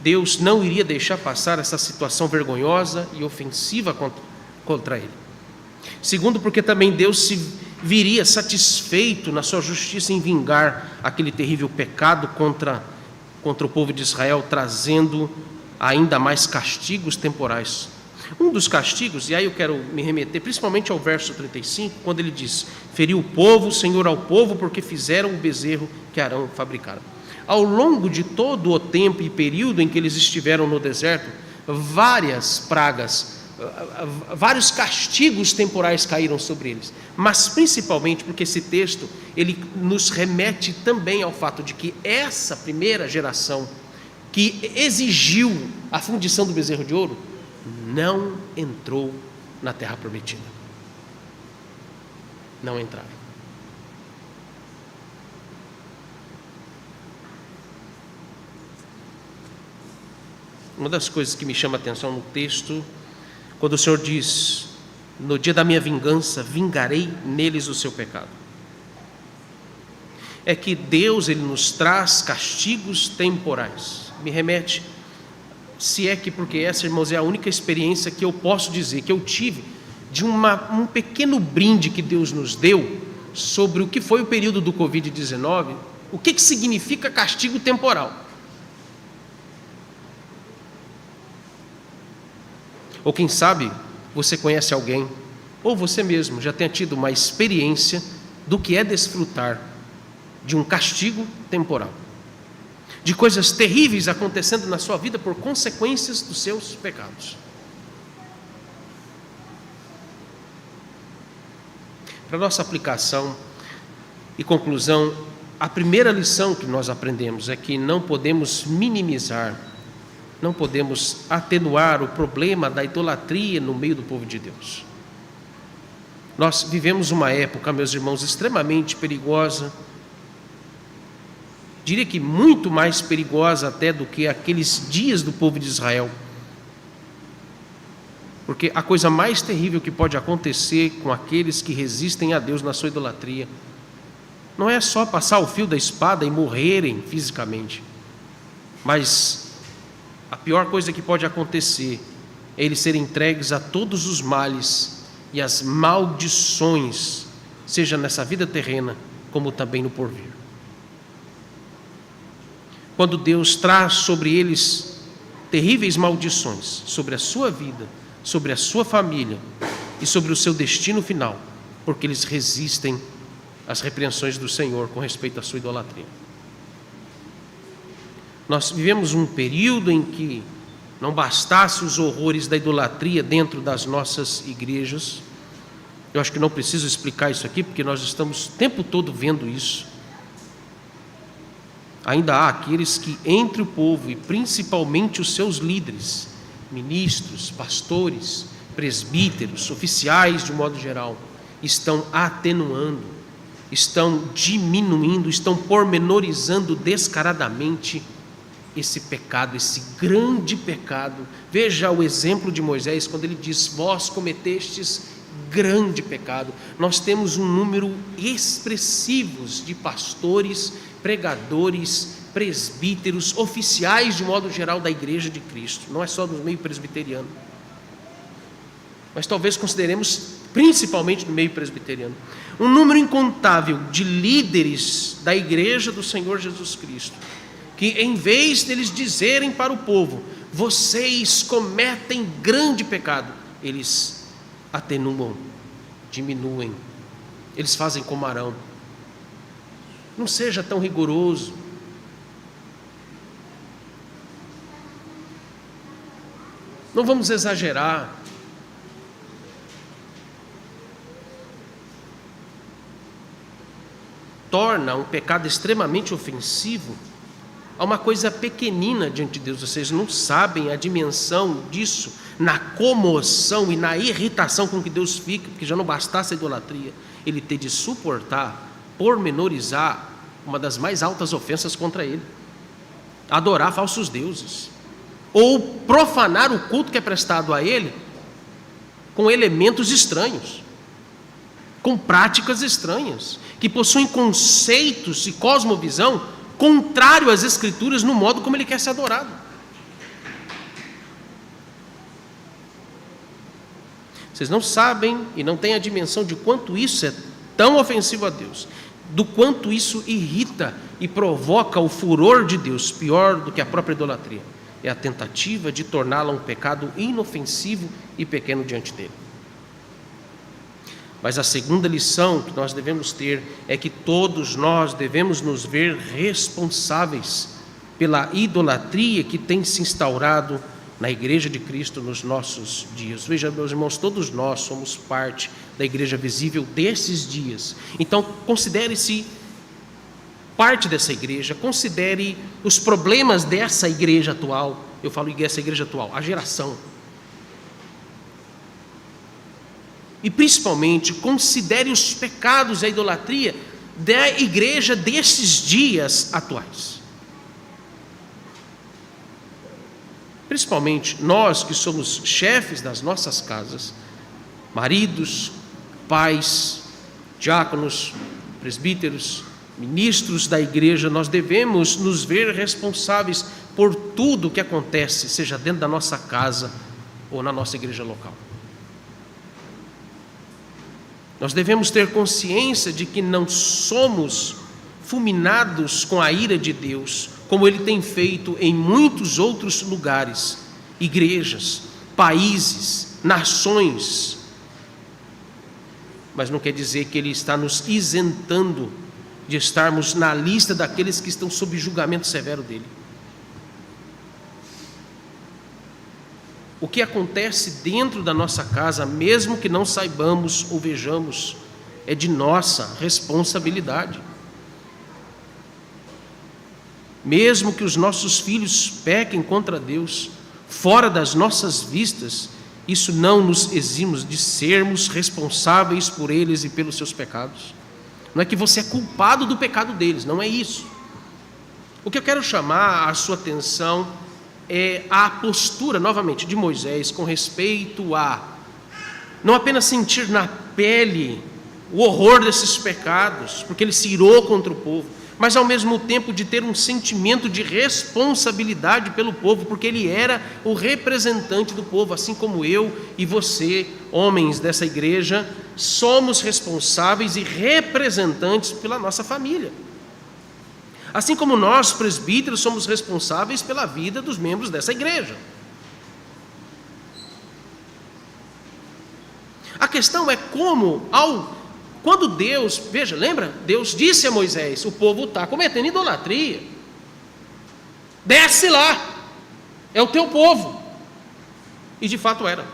Deus não iria deixar passar essa situação vergonhosa e ofensiva contra ele. Segundo, porque também Deus se viria satisfeito na sua justiça em vingar aquele terrível pecado contra o povo de Israel, trazendo ainda mais castigos temporais. Um dos castigos, e aí eu quero me remeter principalmente ao verso 35, quando ele diz, feriu o povo, o Senhor ao povo, porque fizeram o bezerro que Arão fabricara. Ao longo de todo o tempo e período em que eles estiveram no deserto, várias pragas, vários castigos temporais caíram sobre eles, mas principalmente porque esse texto, ele nos remete também ao fato de que essa primeira geração, que exigiu a fundição do bezerro de ouro, não entrou na terra prometida. Não entraram. Uma das coisas que me chama a atenção no texto, quando o Senhor diz, no dia da minha vingança, vingarei neles o seu pecado, é que Deus, ele nos traz castigos temporais. Me remete, se é que, porque essa, irmãos, é a única experiência que eu posso dizer, que eu tive, de um pequeno brinde que Deus nos deu, sobre o que foi o período do Covid-19, o que significa castigo temporal. Ou quem sabe, você conhece alguém, ou você mesmo já tenha tido uma experiência do que é desfrutar de um castigo temporal, de coisas terríveis acontecendo na sua vida por consequências dos seus pecados. Para nossa aplicação e conclusão, a primeira lição que nós aprendemos é que não podemos minimizar, não podemos atenuar o problema da idolatria no meio do povo de Deus. Nós vivemos uma época, meus irmãos, extremamente perigosa, diria que muito mais perigosa até do que aqueles dias do povo de Israel, porque a coisa mais terrível que pode acontecer com aqueles que resistem a Deus na sua idolatria não é só passar o fio da espada e morrerem fisicamente, mas a pior coisa que pode acontecer é eles serem entregues a todos os males e as maldições, seja nessa vida terrena, como também no porvir. Quando Deus traz sobre eles terríveis maldições, sobre a sua vida, sobre a sua família e sobre o seu destino final, porque eles resistem às repreensões do Senhor com respeito à sua idolatria. Nós vivemos um período em que não bastasse os horrores da idolatria dentro das nossas igrejas, Eu acho que não preciso explicar isso aqui, porque nós estamos o tempo todo vendo isso. Ainda há aqueles que, entre o povo e principalmente os seus líderes, ministros, pastores, presbíteros, oficiais de um modo geral, estão atenuando, estão diminuindo, estão pormenorizando descaradamente esse pecado, esse grande pecado. Veja o exemplo de Moisés, quando ele diz: vós cometestes grande pecado. Nós temos um número expressivo de pastores, pregadores, presbíteros, oficiais de modo geral da Igreja de Cristo, não é só do meio presbiteriano, mas talvez consideremos principalmente no meio presbiteriano, um número incontável de líderes da Igreja do Senhor Jesus Cristo, que em vez deles dizerem para o povo: vocês cometem grande pecado, eles atenuam, diminuem, eles fazem como Arão. Não seja tão rigoroso. Não vamos exagerar. Torna um pecado extremamente ofensivo a uma coisa pequenina diante de Deus. Vocês não sabem a dimensão disso, na comoção e na irritação com que Deus fica, porque já não bastasse a idolatria, Ele ter de suportar, pormenorizar uma das mais altas ofensas contra Ele: adorar falsos deuses, ou profanar o culto que é prestado a Ele com elementos estranhos, com práticas estranhas, que possuem conceitos e cosmovisão contrário às Escrituras no modo como Ele quer ser adorado. Vocês não sabem e não têm a dimensão de quanto isso é tão ofensivo a Deus, do quanto isso irrita e provoca o furor de Deus. Pior do que a própria idolatria é a tentativa de torná-la um pecado inofensivo e pequeno diante dele. Mas a segunda lição que nós devemos ter é que todos nós devemos nos ver responsáveis pela idolatria que tem se instaurado na Igreja de Cristo nos nossos dias. Veja, meus irmãos, todos nós somos parte da igreja visível desses dias. Então, considere-se parte dessa igreja, considere os problemas dessa igreja atual. Eu falo dessa igreja atual, a geração. E principalmente, considere os pecados e a idolatria da igreja desses dias atuais. Principalmente nós que somos chefes das nossas casas, maridos, pais, diáconos, presbíteros, ministros da igreja, nós devemos nos ver responsáveis por tudo o que acontece, seja dentro da nossa casa ou na nossa igreja local. Nós devemos ter consciência de que não somos fulminados com a ira de Deus, como Ele tem feito em muitos outros lugares, igrejas, países, nações. Mas não quer dizer que Ele está nos isentando de estarmos na lista daqueles que estão sob julgamento severo dEle. O que acontece dentro da nossa casa, mesmo que não saibamos ou vejamos, é de nossa responsabilidade. Mesmo que os nossos filhos pequem contra Deus, fora das nossas vistas, isso não nos exime de sermos responsáveis por eles e pelos seus pecados. Não é que você é culpado do pecado deles, não é isso. O que eu quero chamar a sua atenção é a postura, novamente, de Moisés com respeito a não apenas sentir na pele o horror desses pecados, porque ele se irou contra o povo, mas ao mesmo tempo de ter um sentimento de responsabilidade pelo povo, porque ele era o representante do povo, assim como eu e você, homens dessa igreja, somos responsáveis e representantes pela nossa família. Assim como nós, presbíteros, somos responsáveis pela vida dos membros dessa igreja. A questão é quando Deus, veja, lembra? Deus disse a Moisés: o povo está cometendo idolatria, desce lá, é o teu povo. E de fato era.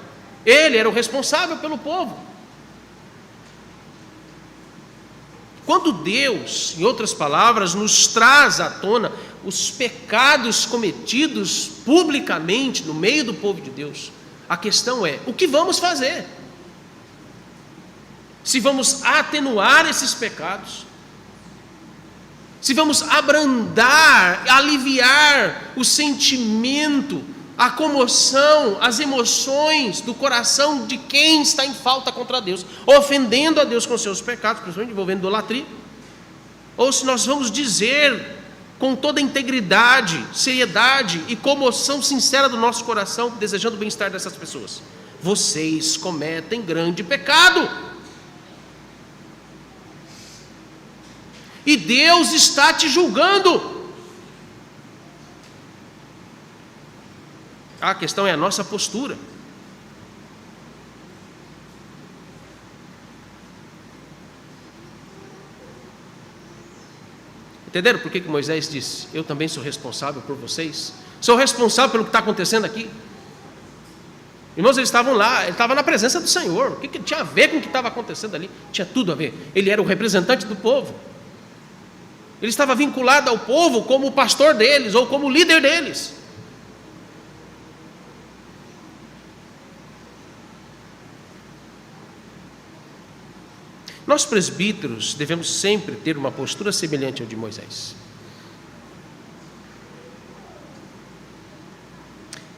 Ele era o responsável pelo povo. Quando Deus, em outras palavras, nos traz à tona os pecados cometidos publicamente no meio do povo de Deus, a questão é: o que vamos fazer? Se vamos atenuar esses pecados, se vamos abrandar, aliviar o sentimento, a comoção, as emoções do coração de quem está em falta contra Deus, ofendendo a Deus com seus pecados, principalmente envolvendo idolatria, ou se nós vamos dizer com toda a integridade, seriedade e comoção sincera do nosso coração, desejando o bem-estar dessas pessoas: vocês cometem grande pecado, e Deus está te julgando. A questão é a nossa postura. Entenderam por que Moisés disse: eu também sou responsável por vocês? Sou responsável pelo que está acontecendo aqui. Irmãos, eles estavam lá, ele estava na presença do Senhor. O que tinha a ver com o que estava acontecendo ali? Tinha tudo a ver. Ele era o representante do povo. Ele estava vinculado ao povo como o pastor deles, ou como o líder deles. Nós presbíteros devemos sempre ter uma postura semelhante ao de Moisés.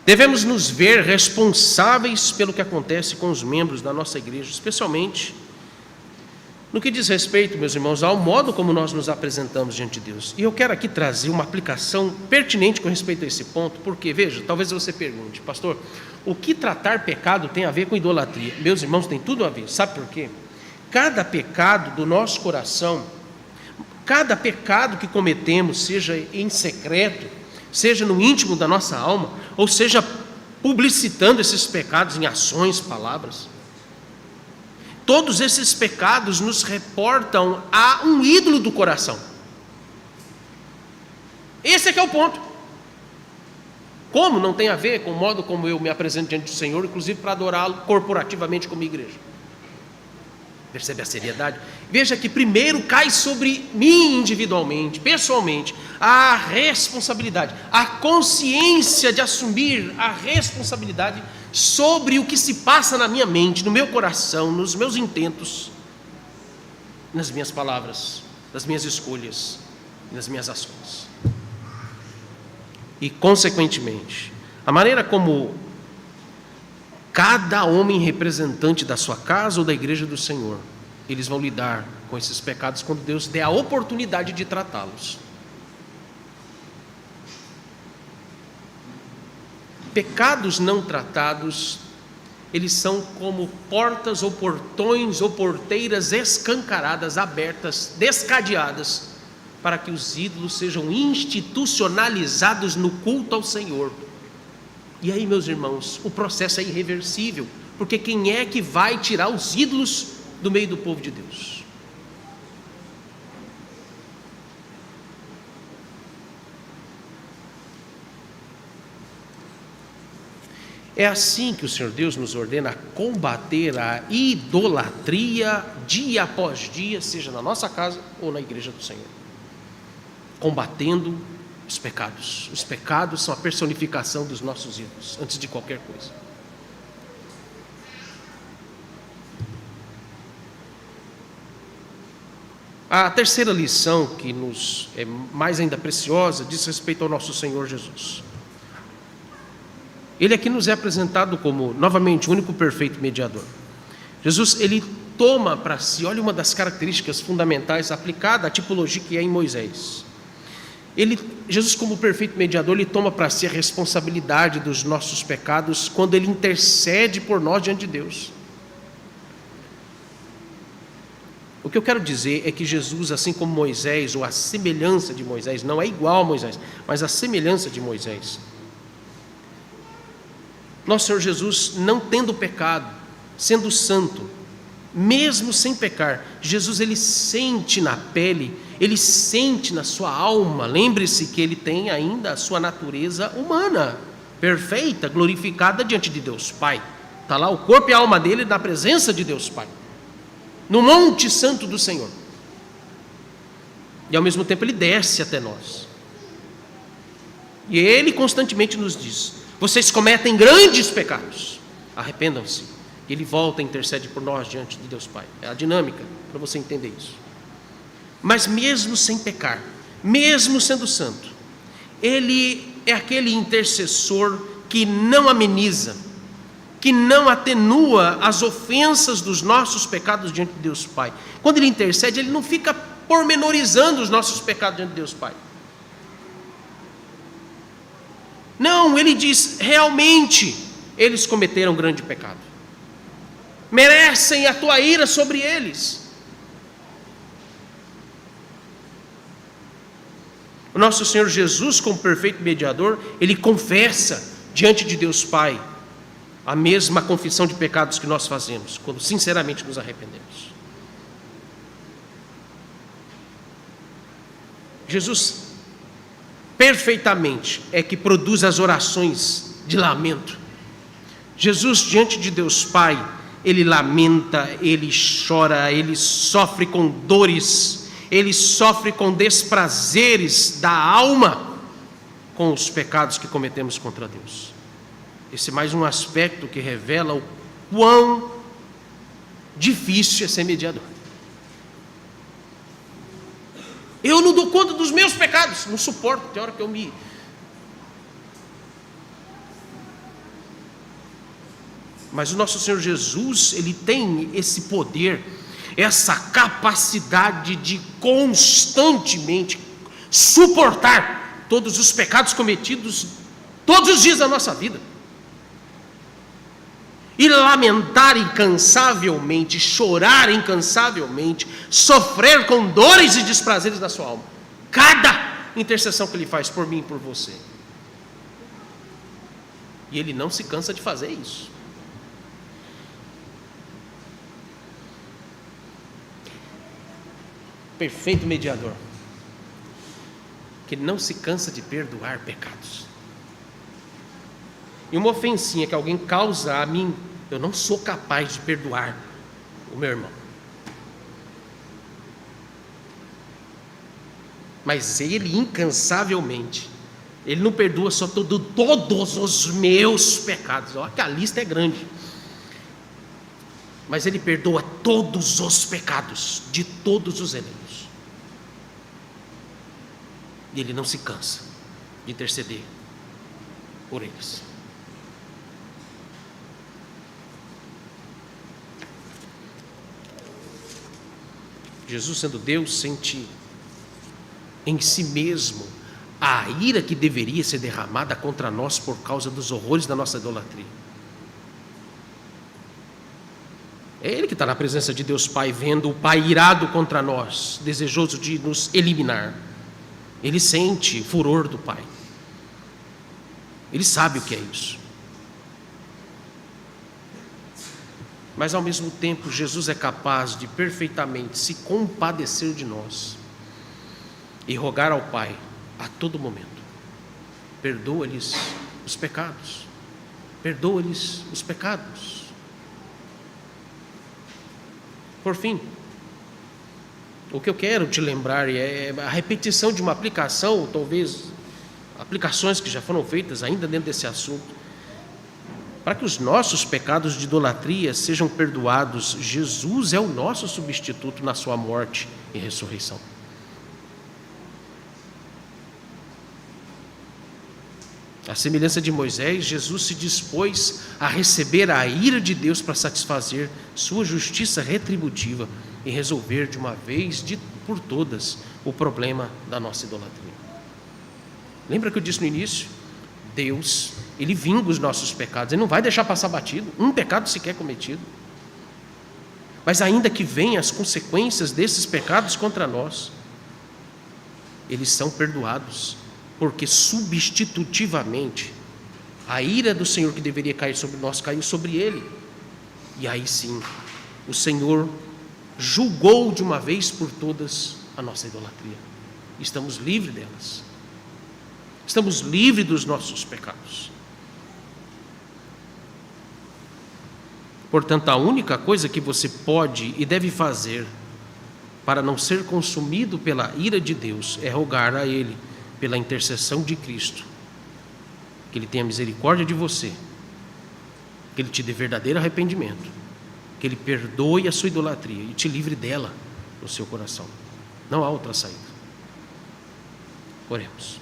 Devemos nos ver responsáveis pelo que acontece com os membros da nossa igreja, especialmente no que diz respeito, meus irmãos, ao modo como nós nos apresentamos diante de Deus. E eu quero aqui trazer uma aplicação pertinente com respeito a esse ponto, porque, veja, talvez você pergunte: pastor, o que tratar pecado tem a ver com idolatria? Meus irmãos, tem tudo a ver. Sabe por quê? Cada pecado do nosso coração, cada pecado que cometemos, seja em secreto, seja no íntimo da nossa alma, ou seja publicitando esses pecados em ações, palavras, todos esses pecados nos reportam a um ídolo do coração. Esse é que é o ponto. Como não tem a ver com o modo como eu me apresento diante do Senhor, inclusive para adorá-lo corporativamente como igreja? Percebe a seriedade? Veja que primeiro cai sobre mim individualmente, pessoalmente, a responsabilidade, a consciência de assumir a responsabilidade sobre o que se passa na minha mente, no meu coração, nos meus intentos, nas minhas palavras, nas minhas escolhas, nas minhas ações. E, consequentemente, a maneira como cada homem representante da sua casa ou da igreja do Senhor, eles vão lidar com esses pecados quando Deus der a oportunidade de tratá-los. Pecados não tratados, eles são como portas ou portões ou porteiras escancaradas, abertas, descadeadas, para que os ídolos sejam institucionalizados no culto ao Senhor. E aí, meus irmãos, o processo é irreversível, porque quem é que vai tirar os ídolos do meio do povo de Deus? É assim que o Senhor Deus nos ordena combater a idolatria dia após dia, seja na nossa casa ou na igreja do Senhor. Combatendo os pecados. Os pecados são a personificação dos nossos ídolos, antes de qualquer coisa. A terceira lição, que nos é mais ainda preciosa, diz respeito ao nosso Senhor Jesus. Ele aqui nos é apresentado como, novamente, o único perfeito mediador. Jesus, ele toma para si, olha uma das características fundamentais aplicada à tipologia que é em Moisés. Jesus, como perfeito mediador, ele toma para si a responsabilidade dos nossos pecados quando ele intercede por nós diante de Deus. O que eu quero dizer é que Jesus, assim como Moisés, ou a semelhança de Moisés, não é igual a Moisés, mas a semelhança de Moisés. Nosso Senhor Jesus, não tendo pecado, sendo santo, mesmo sem pecar, Jesus, ele sente na pele, ele sente na sua alma. Lembre-se que ele tem ainda a sua natureza humana, perfeita, glorificada diante de Deus Pai. Está lá o corpo e a alma dele na presença de Deus Pai, no Monte Santo do Senhor. e ao mesmo tempo Ele desce até nós. E Ele constantemente nos diz: vocês cometem grandes pecados, arrependam-se. E Ele volta e intercede por nós diante de Deus Pai. É a dinâmica, para você entender isso. Mas mesmo sem pecar, mesmo sendo santo, Ele é aquele intercessor que não ameniza, que não atenua as ofensas dos nossos pecados diante de Deus Pai. Quando Ele intercede, Ele não fica pormenorizando os nossos pecados diante de Deus Pai. Não, Ele diz: realmente eles cometeram grande pecado, merecem a tua ira sobre eles. O nosso Senhor Jesus, como perfeito mediador, Ele confessa diante de Deus Pai a mesma confissão de pecados que nós fazemos, quando sinceramente nos arrependemos. Jesus perfeitamente é que produz as orações de lamento. Jesus, diante de Deus Pai, Ele lamenta, Ele chora, Ele sofre com dores, Ele sofre com desprazeres da alma com os pecados que cometemos contra Deus. Esse é mais um aspecto que revela o quão difícil é ser mediador. Eu não dou conta dos meus pecados, não suporto, tem hora que eu me... Mas o nosso Senhor Jesus, Ele tem esse poder, essa capacidade de constantemente suportar todos os pecados cometidos todos os dias da nossa vida. E lamentar incansavelmente, chorar incansavelmente, sofrer com dores e desprazeres da sua alma. Cada intercessão que Ele faz por mim e por você. E Ele não se cansa de fazer isso. Perfeito mediador, que não se cansa de perdoar pecados. E uma ofensinha que alguém causa a mim, eu não sou capaz de perdoar o meu irmão. Mas Ele incansavelmente, Ele não perdoa só todos os meus pecados. Olha que a lista é grande. Mas Ele perdoa todos os pecados de todos os eleitos. E Ele não se cansa de interceder por eles. Jesus, sendo Deus, sente em si mesmo a ira que deveria ser derramada contra nós por causa dos horrores da nossa idolatria. É Ele que está na presença de Deus Pai, vendo o Pai irado contra nós, desejoso de nos eliminar. Ele sente o furor do Pai. Ele sabe o que é isso. Mas ao mesmo tempo, Jesus é capaz de perfeitamente se compadecer de nós e rogar ao Pai a todo momento: perdoa-lhes os pecados, perdoa-lhes os pecados. Por fim, o que eu quero te lembrar é a repetição de uma aplicação, talvez aplicações que já foram feitas ainda dentro desse assunto. Para que os nossos pecados de idolatria sejam perdoados, Jesus é o nosso substituto na sua morte e ressurreição. À semelhança de Moisés, Jesus se dispôs a receber a ira de Deus para satisfazer sua justiça retributiva e resolver de uma vez por todas o problema da nossa idolatria. Lembra que eu disse no início? Deus, Ele vinga os nossos pecados, Ele não vai deixar passar batido, um pecado sequer cometido. Mas ainda que venham as consequências desses pecados contra nós, eles são perdoados, porque substitutivamente a ira do Senhor que deveria cair sobre nós, caiu sobre Ele. E aí sim, o Senhor julgou de uma vez por todas a nossa idolatria. Estamos livres delas. Estamos livres dos nossos pecados. Portanto, a única coisa que você pode e deve fazer para não ser consumido pela ira de Deus, é rogar a Ele, pela intercessão de Cristo, que Ele tenha misericórdia de você, que Ele te dê verdadeiro arrependimento, que Ele perdoe a sua idolatria e te livre dela no seu coração. Não há outra saída. Oremos.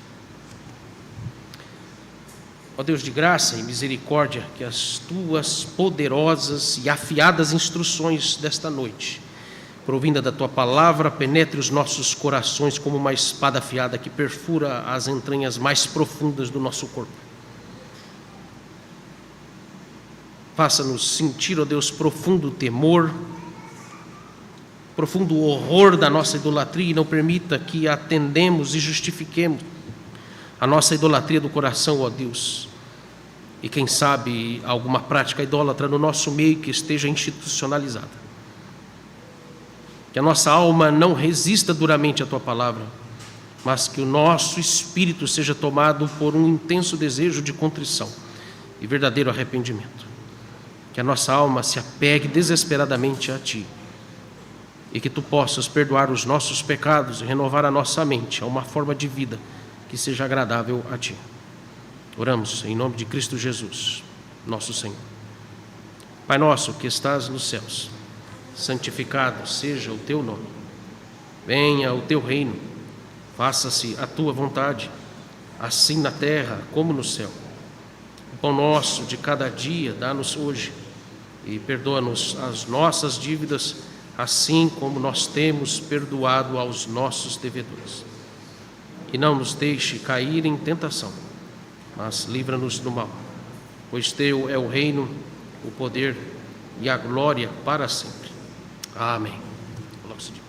Ó Deus de graça e misericórdia, que as tuas poderosas e afiadas instruções desta noite, provinda da tua palavra, penetre os nossos corações como uma espada afiada que perfura as entranhas mais profundas do nosso corpo. Faça-nos sentir, ó Deus, profundo temor, profundo horror da nossa idolatria, e não permita que atendemos e justifiquemos a nossa idolatria do coração, ó Deus. E quem sabe alguma prática idólatra no nosso meio que esteja institucionalizada. Que a nossa alma não resista duramente à tua palavra, mas que o nosso espírito seja tomado por um intenso desejo de contrição e verdadeiro arrependimento. Que a nossa alma se apegue desesperadamente a ti, e que tu possas perdoar os nossos pecados e renovar a nossa mente a uma forma de vida que seja agradável a ti. Oramos em nome de Cristo Jesus, nosso Senhor. Pai nosso que estás nos céus, santificado seja o teu nome. Venha o teu reino, faça-se a tua vontade, assim na terra como no céu. O pão nosso de cada dia dá-nos hoje, e perdoa-nos as nossas dívidas, assim como nós temos perdoado aos nossos devedores. E não nos deixe cair em tentação, mas livra-nos do mal, pois teu é o reino, o poder e a glória para sempre. Amém. Coloque-se de pé.